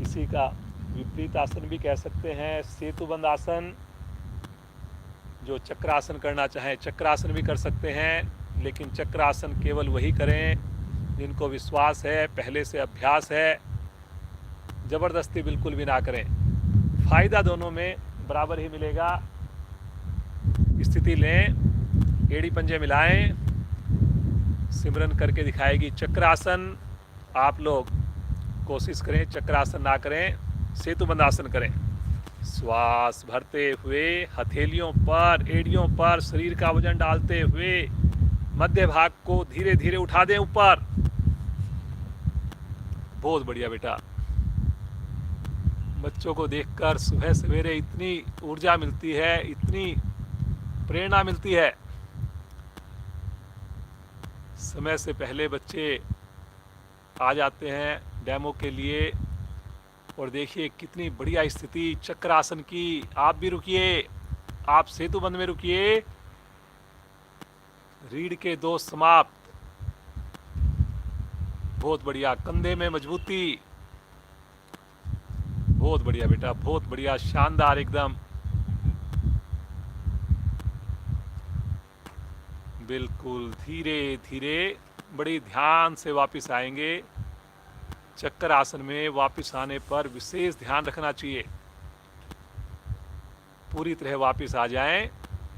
इसी का विपरीत आसन भी कह सकते हैं, सेतुबंद आसन। जो चक्रासन करना चाहें चक्रासन भी कर सकते हैं, लेकिन चक्रासन केवल वही करें जिनको विश्वास है, पहले से अभ्यास है। ज़बरदस्ती बिल्कुल भी ना करें। फ़ायदा दोनों में बराबर ही मिलेगा। स्थिति लें, एड़ी पंजे मिलाएं, सिमरन करके दिखाएगी चक्रासन। आप लोग कोशिश करें चक्रासन ना करें, सेतुबंद आसन करें। श्वास भरते हुए हथेलियों पर, एड़ियों पर शरीर का वजन डालते हुए मध्य भाग को धीरे धीरे उठा दें ऊपर। बहुत बढ़िया बेटा। बच्चों को देखकर सुबह सवेरे इतनी ऊर्जा मिलती है, इतनी प्रेरणा मिलती है। समय से पहले बच्चे आ जाते हैं डेमो के लिए, और देखिए कितनी बढ़िया स्थिति चक्रासन की। आप भी रुकिए, आप सेतुबंद में रुकिए। रीढ़ के दो समाप्त, बहुत बढ़िया। कंधे में मजबूती, बहुत बढ़िया बेटा, बहुत बढ़िया, शानदार एकदम। बिल्कुल धीरे धीरे बड़ी ध्यान से वापस आएंगे। चक्कर आसन में वापस आने पर विशेष ध्यान रखना चाहिए। पूरी तरह वापस आ जाएं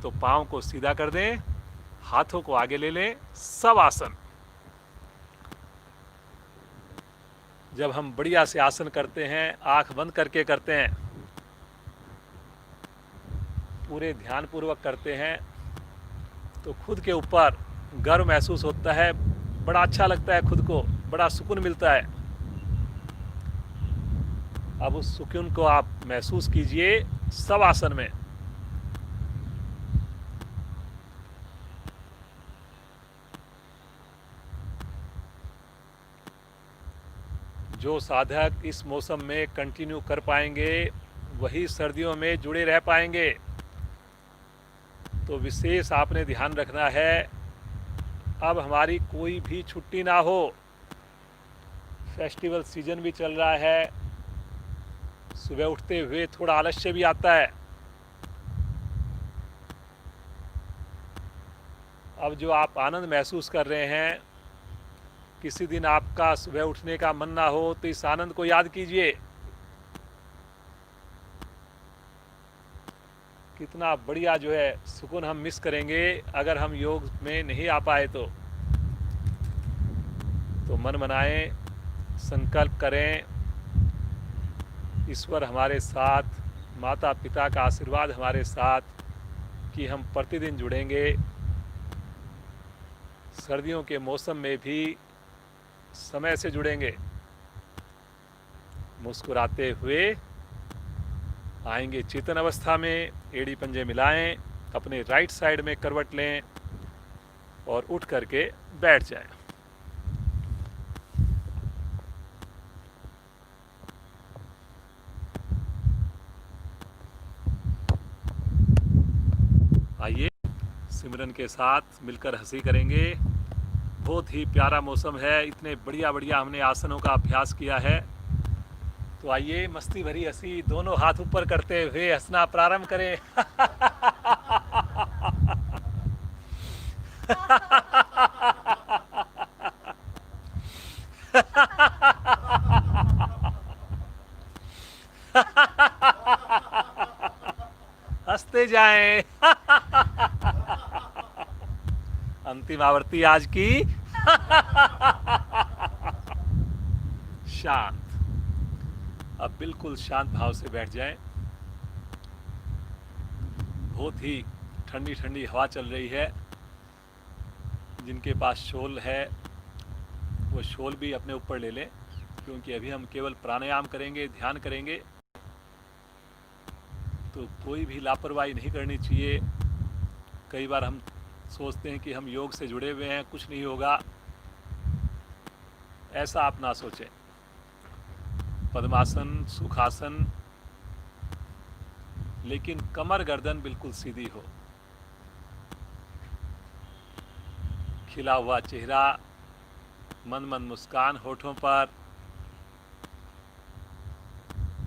तो पांव को सीधा कर दें, हाथों को आगे ले लें। सब आसन जब हम बढ़िया से आसन करते हैं, आंख बंद करके करते हैं, पूरे ध्यानपूर्वक करते हैं, तो खुद के ऊपर गर्व महसूस होता है, बड़ा अच्छा लगता है, खुद को बड़ा सुकून मिलता है। अब उस सुकून को आप महसूस कीजिए सब आसन में। जो साधक इस मौसम में कंटिन्यू कर पाएंगे वही सर्दियों में जुड़े रह पाएंगे। तो विशेष आपने ध्यान रखना है, अब हमारी कोई भी छुट्टी ना हो। फेस्टिवल सीजन भी चल रहा है, सुबह उठते हुए थोड़ा आलस्य भी आता है। अब जो आप आनंद महसूस कर रहे हैं, किसी दिन आपका सुबह उठने का मन ना हो तो इस आनंद को याद कीजिए। कितना बढ़िया जो है सुकून हम मिस करेंगे अगर हम योग में नहीं आ पाए तो मन मनाएं, संकल्प करें, ईश्वर हमारे साथ, माता पिता का आशीर्वाद हमारे साथ कि हम प्रतिदिन जुड़ेंगे। सर्दियों के मौसम में भी समय से जुड़ेंगे। मुस्कुराते हुए आएंगे चेतन अवस्था में। एड़ी पंजे मिलाएं, अपने राइट साइड में करवट लें और उठ करके बैठ जाएं। आइए सिमरन के साथ मिलकर हंसी करेंगे। बहुत ही प्यारा मौसम है, इतने बढ़िया बढ़िया हमने आसनों का अभ्यास किया है। तो आइए मस्ती भरी हंसी, दोनों हाथ ऊपर करते हुए हंसना प्रारंभ करें। हंसते जाएं। अंतिम आवृत्ति आज की। शांत। अब बिल्कुल शांत भाव से बैठ जाएं। बहुत ही ठंडी ठंडी हवा चल रही है। जिनके पास शॉल है वो शॉल भी अपने ऊपर ले लें, क्योंकि अभी हम केवल प्राणायाम करेंगे, ध्यान करेंगे, तो कोई भी लापरवाही नहीं करनी चाहिए। कई बार हम सोचते हैं कि हम योग से जुड़े हुए हैं, कुछ नहीं होगा, ऐसा आप ना सोचें। पद्मासन, सुखासन, लेकिन कमर गर्दन बिल्कुल सीधी हो। खिला हुआ चेहरा, मंद मंद मुस्कान होठों पर।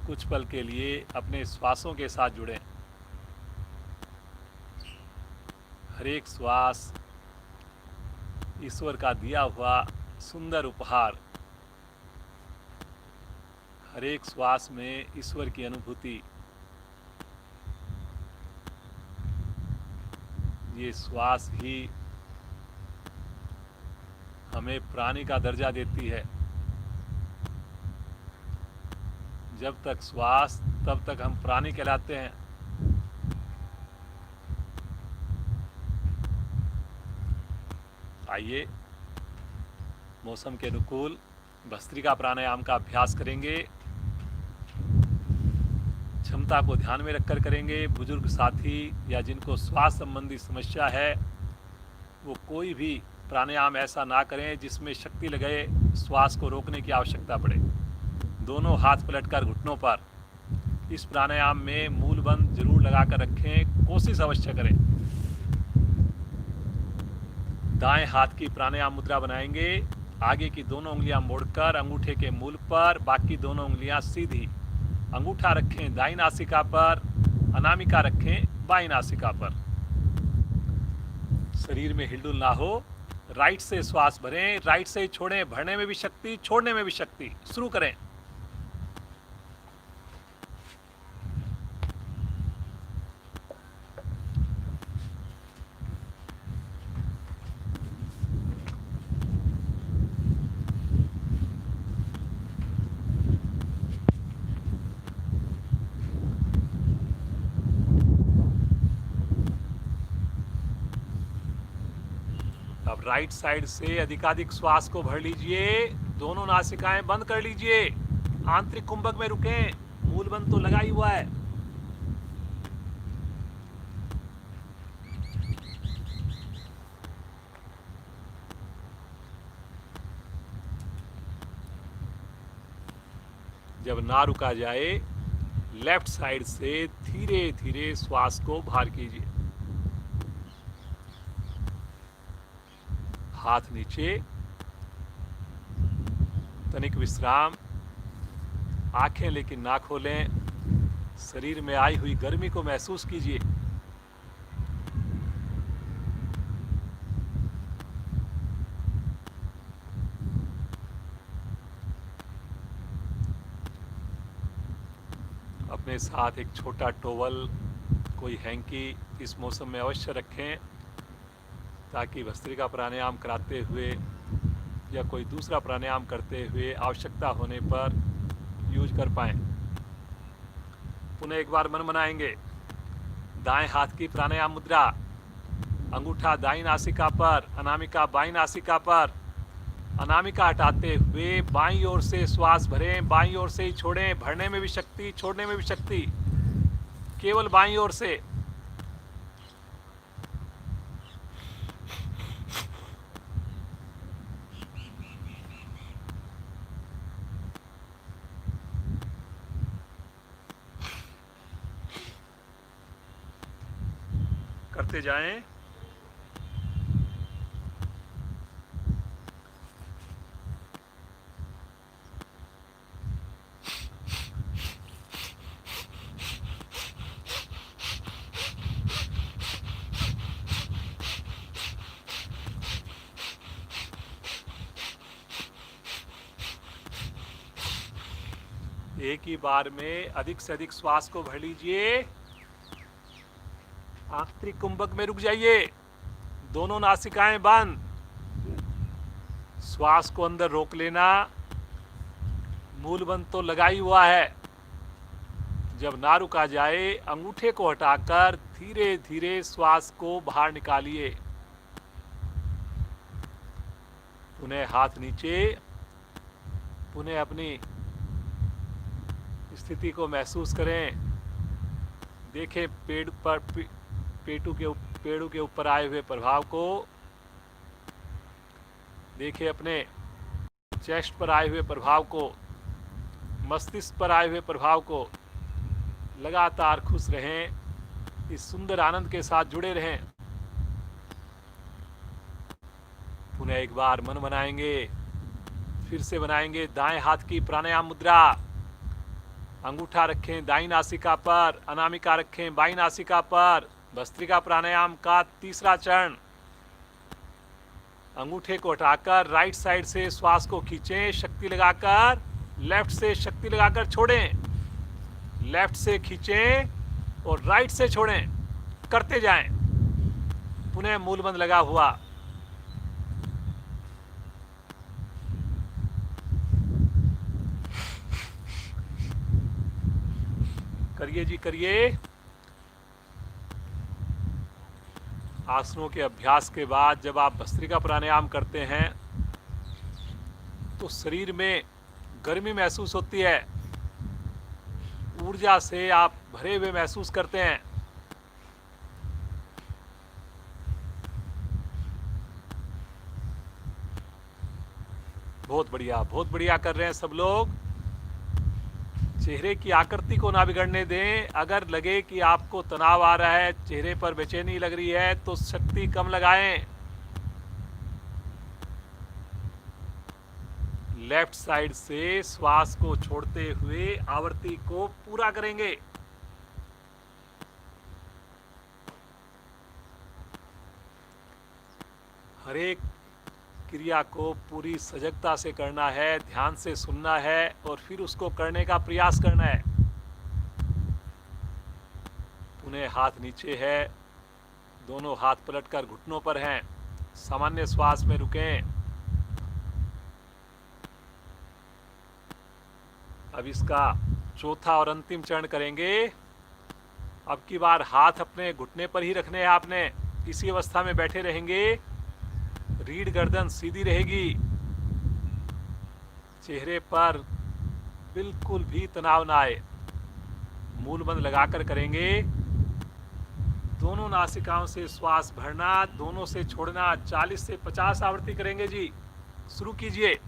कुछ पल के लिए अपने श्वासों के साथ जुड़ें। हर एक श्वास ईश्वर का दिया हुआ सुंदर उपहार। हर एक श्वास में ईश्वर की अनुभूति। ये श्वास ही हमें प्राणी का दर्जा देती है। जब तक श्वास तब तक हम प्राणी कहलाते हैं। आइए मौसम के अनुकूल भस्त्रिका प्राणायाम का अभ्यास करेंगे। क्षमता को ध्यान में रखकर करेंगे। बुजुर्ग साथी या जिनको श्वास संबंधी समस्या है वो कोई भी प्राणायाम ऐसा ना करें जिसमें शक्ति लगे, श्वास को रोकने की आवश्यकता पड़े। दोनों हाथ पलटकर घुटनों पर। इस प्राणायाम में मूल बंद जरूर लगाकर रखें, कोशिश अवश्य करें। दाएं हाथ की प्राणायाम मुद्रा बनाएंगे। आगे की दोनों उंगलियां मोड़कर अंगूठे के मूल पर, बाकी दोनों उंगलियां सीधी। अंगूठा रखें दाईं नासिका पर, अनामिका रखें बाईं नासिका पर। शरीर में हिलडुल ना हो। राइट से श्वास भरें, राइट से ही छोड़ें। भरने में भी शक्ति, छोड़ने में भी शक्ति। शुरू करें। अब राइट साइड से अधिकाधिक श्वास को भर लीजिए। दोनों नासिकाएं बंद कर लीजिए। आंतरिक कुंभक में रुकें। मूल बंद तो लगा ही हुआ है। जब ना रुका जाए, लेफ्ट साइड से धीरे धीरे श्वास को बाहर कीजिए। हाथ नीचे, तनिक विश्राम। आंखें लेकिन ना खोलें। शरीर में आई हुई गर्मी को महसूस कीजिए। अपने साथ एक छोटा टॉवल, कोई हैंकी इस मौसम में अवश्य रखें, ताकि भस्त्रिका प्राणायाम कराते हुए या कोई दूसरा प्राणायाम करते हुए आवश्यकता होने पर यूज कर पाएं। पुनः एक बार मन बनाएंगे। दाएं हाथ की प्राणायाम मुद्रा। अंगूठा दाईं नासिका पर, अनामिका बाईं नासिका पर। अनामिका हटाते हुए बाईं ओर से श्वास भरें, बाईं ओर से ही छोड़ें। भरने में भी शक्ति, छोड़ने में भी शक्ति। केवल बाईं ओर से। करते जाएं। एक ही बार में अधिक से अधिक श्वास को भर लीजिए। आंतरिक कुंभक में रुक जाइए। दोनों नासिकाएं बंद। श्वास को अंदर रोक लेना। मूल बंद तो लगा ही हुआ है। जब ना रुका जाए, अंगूठे को हटाकर धीरे धीरे श्वास को बाहर निकालिए। पुनः हाथ नीचे। पुनः अपनी स्थिति को महसूस करें। देखें पेड़ों के ऊपर आए हुए प्रभाव को। देखें अपने चेस्ट पर आए हुए प्रभाव को, मस्तिष्क पर आए हुए प्रभाव को। लगातार खुश रहें। इस सुंदर आनंद के साथ जुड़े रहें। पुनः एक बार मन बनाएंगे, फिर से बनाएंगे दाएं हाथ की प्राणायाम मुद्रा। अंगूठा रखें दाईं नासिका पर, अनामिका रखें बाईं नासिका पर। भस्त्रिका प्राणायाम का तीसरा चरण। अंगूठे को हटाकर राइट साइड से श्वास को खींचें, शक्ति लगाकर। लेफ्ट से शक्ति लगाकर छोड़ें, लेफ्ट से खींचें और राइट से छोड़ें, करते जाएं। पुनः मूलबंध लगा हुआ। करिए जी करिए। आसनों के अभ्यास के बाद जब आप भस्त्रिका प्राणायाम करते हैं तो शरीर में गर्मी महसूस होती है, ऊर्जा से आप भरे हुए महसूस करते हैं। बहुत बढ़िया कर रहे हैं सब लोग। चेहरे की आकृति को ना बिगड़ने दें। अगर लगे कि आपको तनाव आ रहा है, चेहरे पर बेचैनी लग रही है, तो शक्ति कम लगाएं। लेफ्ट साइड से श्वास को छोड़ते हुए आवृत्ति को पूरा करेंगे। हर एक क्रिया को पूरी सजगता से करना है, ध्यान से सुनना है और फिर उसको करने का प्रयास करना है। पुनः हाथ नीचे है, दोनों हाथ पलटकर घुटनों पर हैं। सामान्य श्वास में रुकें। अब इसका चौथा और अंतिम चरण करेंगे। अब की बार हाथ अपने घुटने पर ही रखने हैं आपने। इसी अवस्था में बैठे रहेंगे। रीढ़ गर्दन सीधी रहेगी। चेहरे पर बिल्कुल भी तनाव ना आए। मूलबंध लगाकर करेंगे। दोनों नासिकाओं से श्वास भरना, दोनों से छोड़ना। 40 से 50 आवृत्ति करेंगे जी। शुरू कीजिए।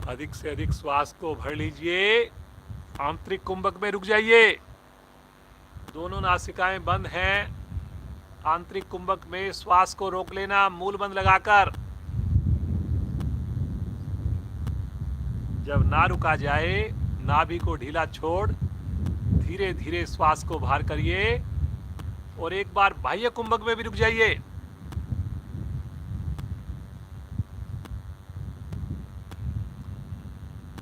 अधिक से अधिक श्वास को भर लीजिए। आंतरिक कुंभक में रुक जाइए। दोनों नासिकाएं बंद हैं। आंतरिक कुंभक में श्वास को रोक लेना, मूलबंध लगाकर। जब ना रुका जाए, नाभि को ढीला छोड़ धीरे धीरे श्वास को बाहर करिए और एक बार बाह्य कुंभक में भी रुक जाइए।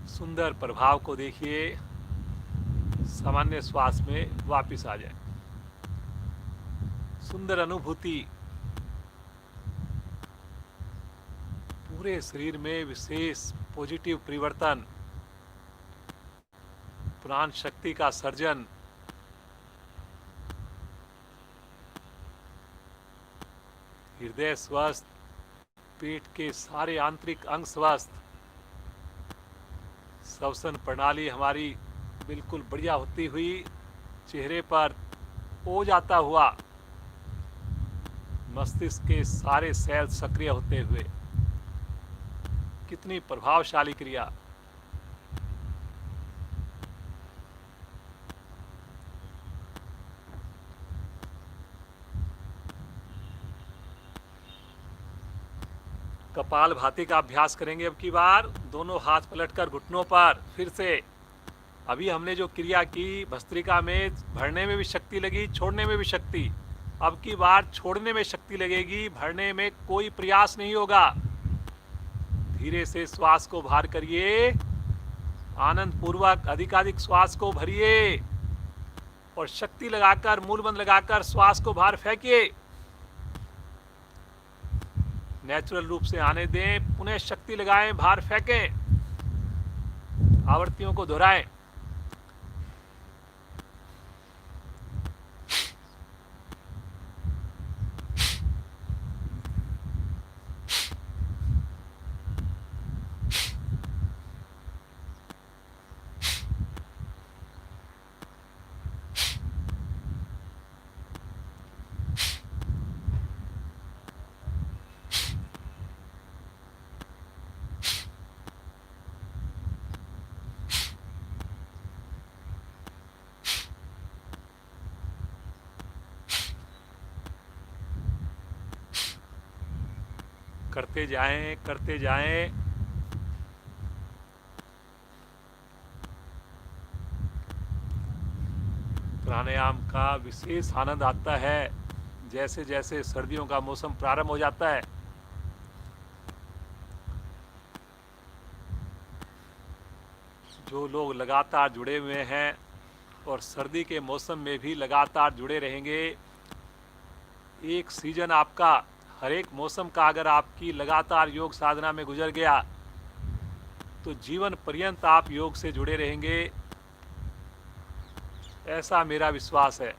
सुंदर प्रभाव को देखिए। सामान्य श्वास में वापस आ जाए। सुंदर अनुभूति। पूरे शरीर में विशेष पॉजिटिव परिवर्तन, प्राण शक्ति का सर्जन। हृदय स्वस्थ, पेट के सारे आंतरिक अंग स्वस्थ, श्वसन प्रणाली हमारी बिल्कुल बढ़िया होती हुई, चेहरे पर ओज आता हुआ, मस्तिष्क के सारे सेल सक्रिय होते हुए। कितनी प्रभावशाली क्रिया। कपाल भाती का अभ्यास करेंगे। अब की बार दोनों हाथ पलटकर घुटनों पर। फिर से अभी हमने जो क्रिया की, भस्त्रिका में भरने में भी शक्ति लगी, छोड़ने में भी शक्ति। अब की बार छोड़ने में शक्ति लगेगी, भरने में कोई प्रयास नहीं होगा। धीरे से श्वास को बाहर करिए आनंद पूर्वक अधिकाधिक श्वास को भरिए और शक्ति लगाकर, मूल बंद लगाकर श्वास को बाहर फेंकिए। नेचुरल रूप से आने दें, पुनः शक्ति लगाएं, बाहर फेंकें। आवृत्तियों को दोहराएं। करते जाएं, करते जाएं। प्राणायाम का विशेष आनंद आता है जैसे जैसे सर्दियों का मौसम प्रारंभ हो जाता है। जो लोग लगातार जुड़े हुए हैं और सर्दी के मौसम में भी लगातार जुड़े रहेंगे, एक सीजन आपका हर एक मौसम का अगर आपकी लगातार योग साधना में गुजर गया तो जीवन पर्यंत आप योग से जुड़े रहेंगे, ऐसा मेरा विश्वास है।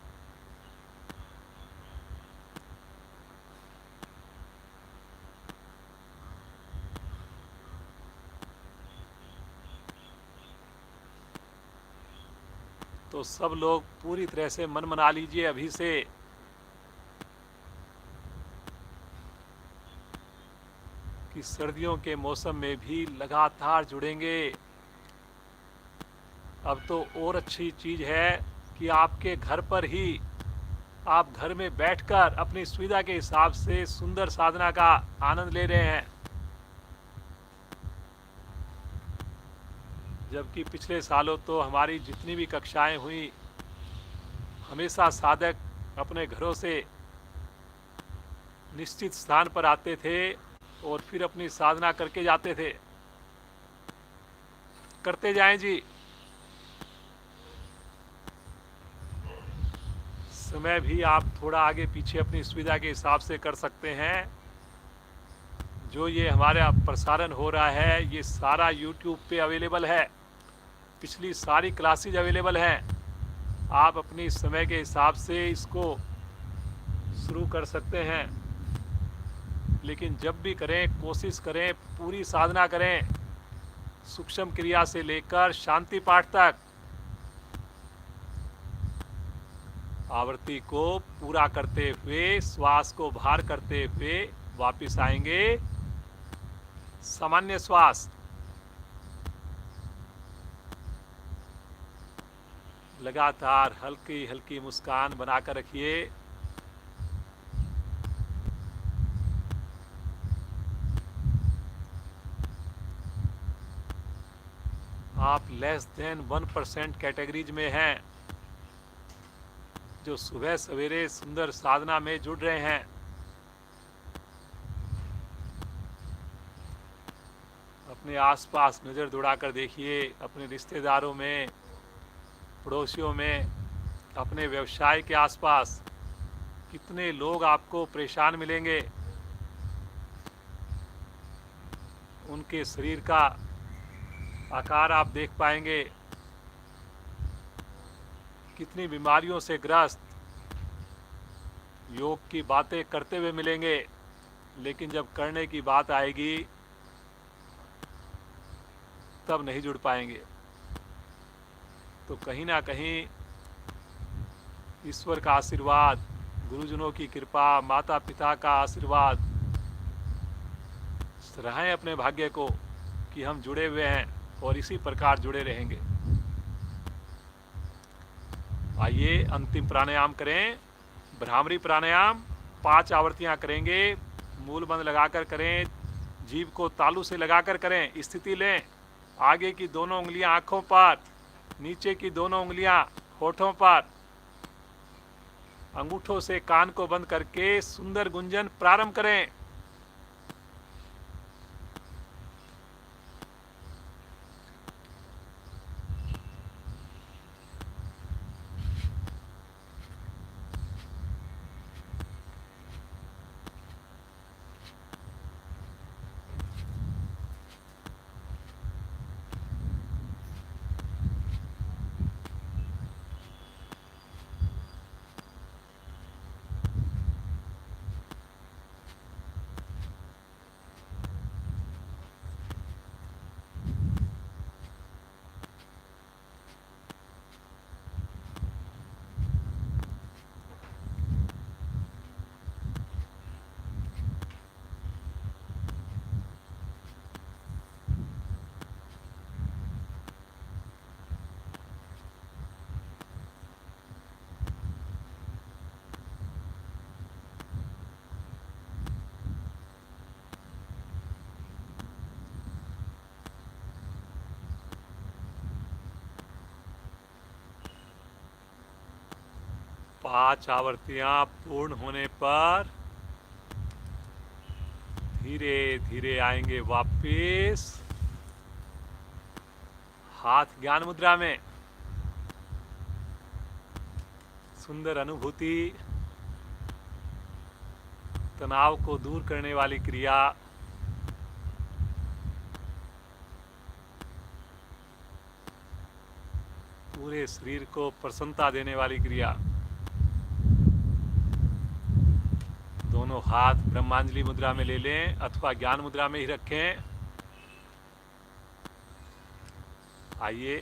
तो सब लोग पूरी तरह से मन मना लीजिए अभी से कि सर्दियों के मौसम में भी लगातार जुड़ेंगे। अब तो और अच्छी चीज है कि आपके घर पर ही आप घर में बैठकर अपनी सुविधा के हिसाब से सुंदर साधना का आनंद ले रहे हैं। जबकि पिछले सालों तो हमारी जितनी भी कक्षाएं हुई, हमेशा साधक अपने घरों से निश्चित स्थान पर आते थे और फिर अपनी साधना करके जाते थे। करते जाएं जी। समय भी आप थोड़ा आगे पीछे अपनी सुविधा के हिसाब से कर सकते हैं। जो ये हमारा प्रसारण हो रहा है ये सारा YouTube पे अवेलेबल है, पिछली सारी क्लासेज अवेलेबल हैं। आप अपनी समय के हिसाब से इसको शुरू कर सकते हैं, लेकिन जब भी करें कोशिश करें पूरी साधना करें, सूक्ष्म क्रिया से लेकर शांति पाठ तक। आवृत्ति को पूरा करते हुए, श्वास को बाहर करते हुए वापस आएंगे सामान्य श्वास। लगातार हल्की हल्की मुस्कान बनाकर रखिए। आप लेस देन 1% कैटेगरीज में हैं जो सुबह सवेरे सुंदर साधना में जुड़ रहे हैं। अपने आसपास नज़र दौड़ाकर देखिए, अपने रिश्तेदारों में, पड़ोसियों में, अपने व्यवसाय के आसपास कितने लोग आपको परेशान मिलेंगे। उनके शरीर का आकार आप देख पाएंगे, कितनी बीमारियों से ग्रस्त योग की बातें करते हुए मिलेंगे, लेकिन जब करने की बात आएगी तब नहीं जुड़ पाएंगे। तो कहीं ना कहीं ईश्वर का आशीर्वाद, गुरुजनों की कृपा, माता पिता का आशीर्वाद, सराहें अपने भाग्य को कि हम जुड़े हुए हैं और इसी प्रकार जुड़े रहेंगे। आइए अंतिम प्राणायाम करें, भ्रामरी प्राणायाम। 5 आवृत्तियां करेंगे। मूल बंद लगाकर करें, जीभ को तालू से लगाकर करें। स्थिति लें, आगे की दोनों उंगलियां आंखों पर, नीचे की दोनों उंगलियां होठों पर, अंगूठों से कान को बंद करके सुंदर गुंजन प्रारंभ करें। 5 आवृत्तियां पूर्ण होने पर धीरे धीरे आएंगे वापिस हाथ ज्ञान मुद्रा में। सुंदर अनुभूति, तनाव को दूर करने वाली क्रिया, पूरे शरीर को प्रसन्नता देने वाली क्रिया। दोनों हाथ ब्रह्मांजलि मुद्रा में ले लें अथवा ज्ञान मुद्रा में ही रखें। आइए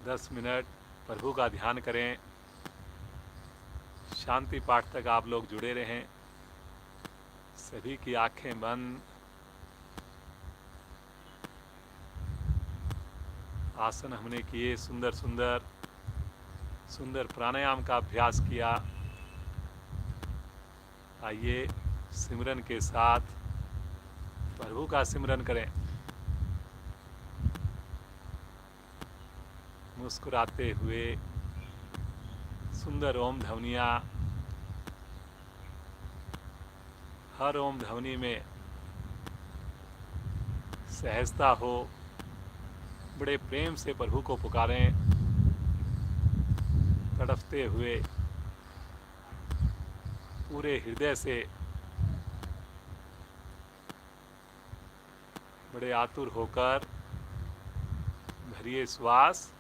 10 मिनट प्रभु का ध्यान करें। शांति पाठ तक आप लोग जुड़े रहें। सभी की आंखें बंद। आसन हमने किए, सुंदर सुंदर सुंदर प्राणायाम का अभ्यास किया। आइए सिमरन के साथ प्रभु का सिमरन करें। मुस्कुराते हुए सुंदर ओम ध्वनियाँ। हर ओम ध्वनि में सहजता हो। बड़े प्रेम से प्रभु को पुकारें, तड़पते हुए पूरे हृदय से, बड़े आतुर होकर भरिए श्वास।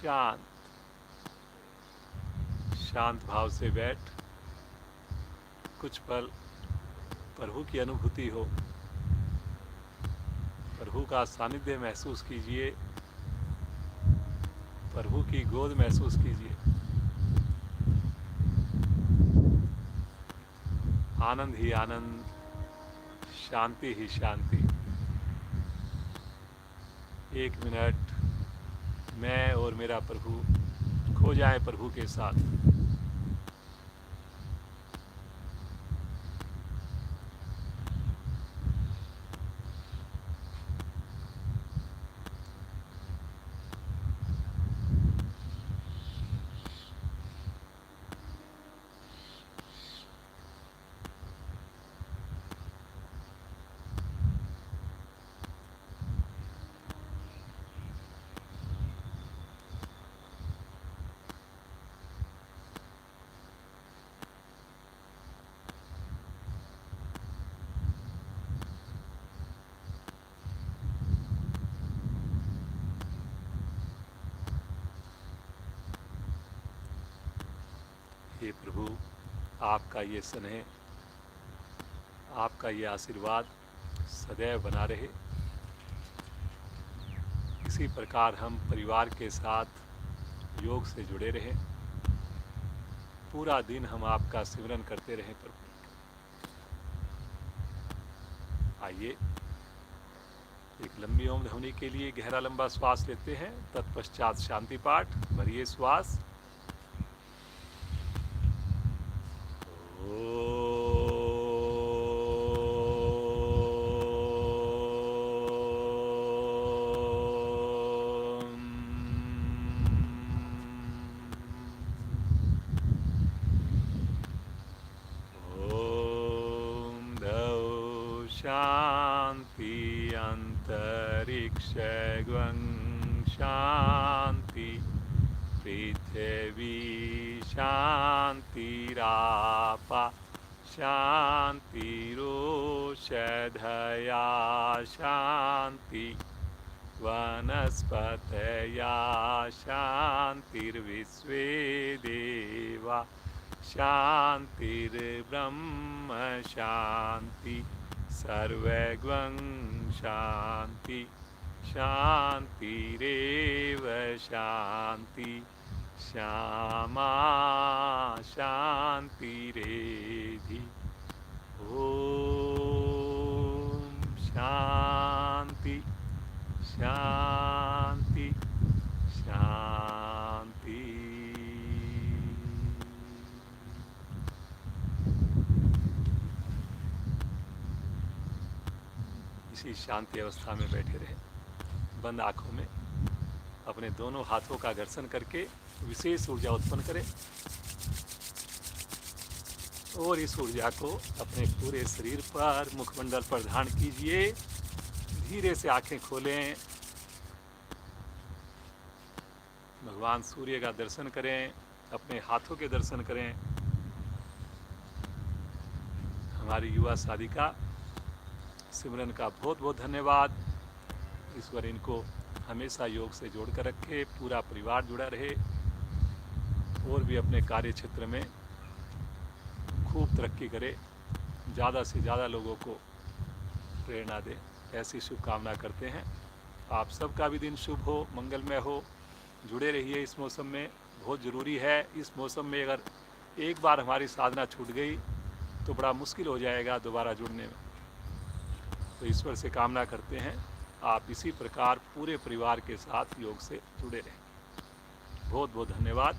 शांत। शांत भाव से बैठ कुछ पल प्रभु की अनुभूति हो, प्रभु का सानिध्य महसूस कीजिए, प्रभु की गोद महसूस कीजिए। आनंद ही आनंद, शांति ही शांति। 1 मिनट मैं और मेरा प्रभु खो जाए प्रभु के साथ। हे प्रभु, आपका ये स्नेह, आपका ये आशीर्वाद सदैव बना रहे। इसी प्रकार हम परिवार के साथ योग से जुड़े रहें, पूरा दिन हम आपका सिमरन करते रहें प्रभु। आइए एक लंबी ओम ध्वनि के लिए गहरा लंबा श्वास लेते हैं, तत्पश्चात शांति पाठ। भरिए श्वास। शांति अंतरिक्षगं शांति पृथिवी शांतिरापा शांतिरोषधया शांति वनस्पतया शांतिर्विश्वे देवा शांतिर्ब्रह्म शांति सर्वगं शांति शांतिरेव शांति श्यामा शांतिरेधि। ओम शांति शांति शांति। इसी शांति अवस्था में बैठे रहे, बंद आंखों में अपने दोनों हाथों का घर्षण करके विशेष ऊर्जा उत्पन्न करें और इस ऊर्जा को अपने पूरे शरीर पर, मुखमंडल पर धारण कीजिए। धीरे से आंखें खोलें, भगवान सूर्य का दर्शन करें, अपने हाथों के दर्शन करें। हमारी युवा साधिका सिमरन का बहुत बहुत धन्यवाद। ईश्वर इनको हमेशा योग से जोड़ कर रखे, पूरा परिवार जुड़ा रहे और भी अपने कार्य क्षेत्र में खूब तरक्की करे, ज़्यादा से ज़्यादा लोगों को प्रेरणा दे, ऐसी शुभकामना करते हैं। आप सबका भी दिन शुभ हो, मंगलमय हो। जुड़े रहिए इस मौसम में, बहुत ज़रूरी है। इस मौसम में अगर एक बार हमारी साधना छूट गई तो बड़ा मुश्किल हो जाएगा दोबारा जुड़ने में। तो ईश्वर से कामना करते हैं आप इसी प्रकार पूरे परिवार के साथ योग से जुड़े रहें। बहुत बहुत धन्यवाद।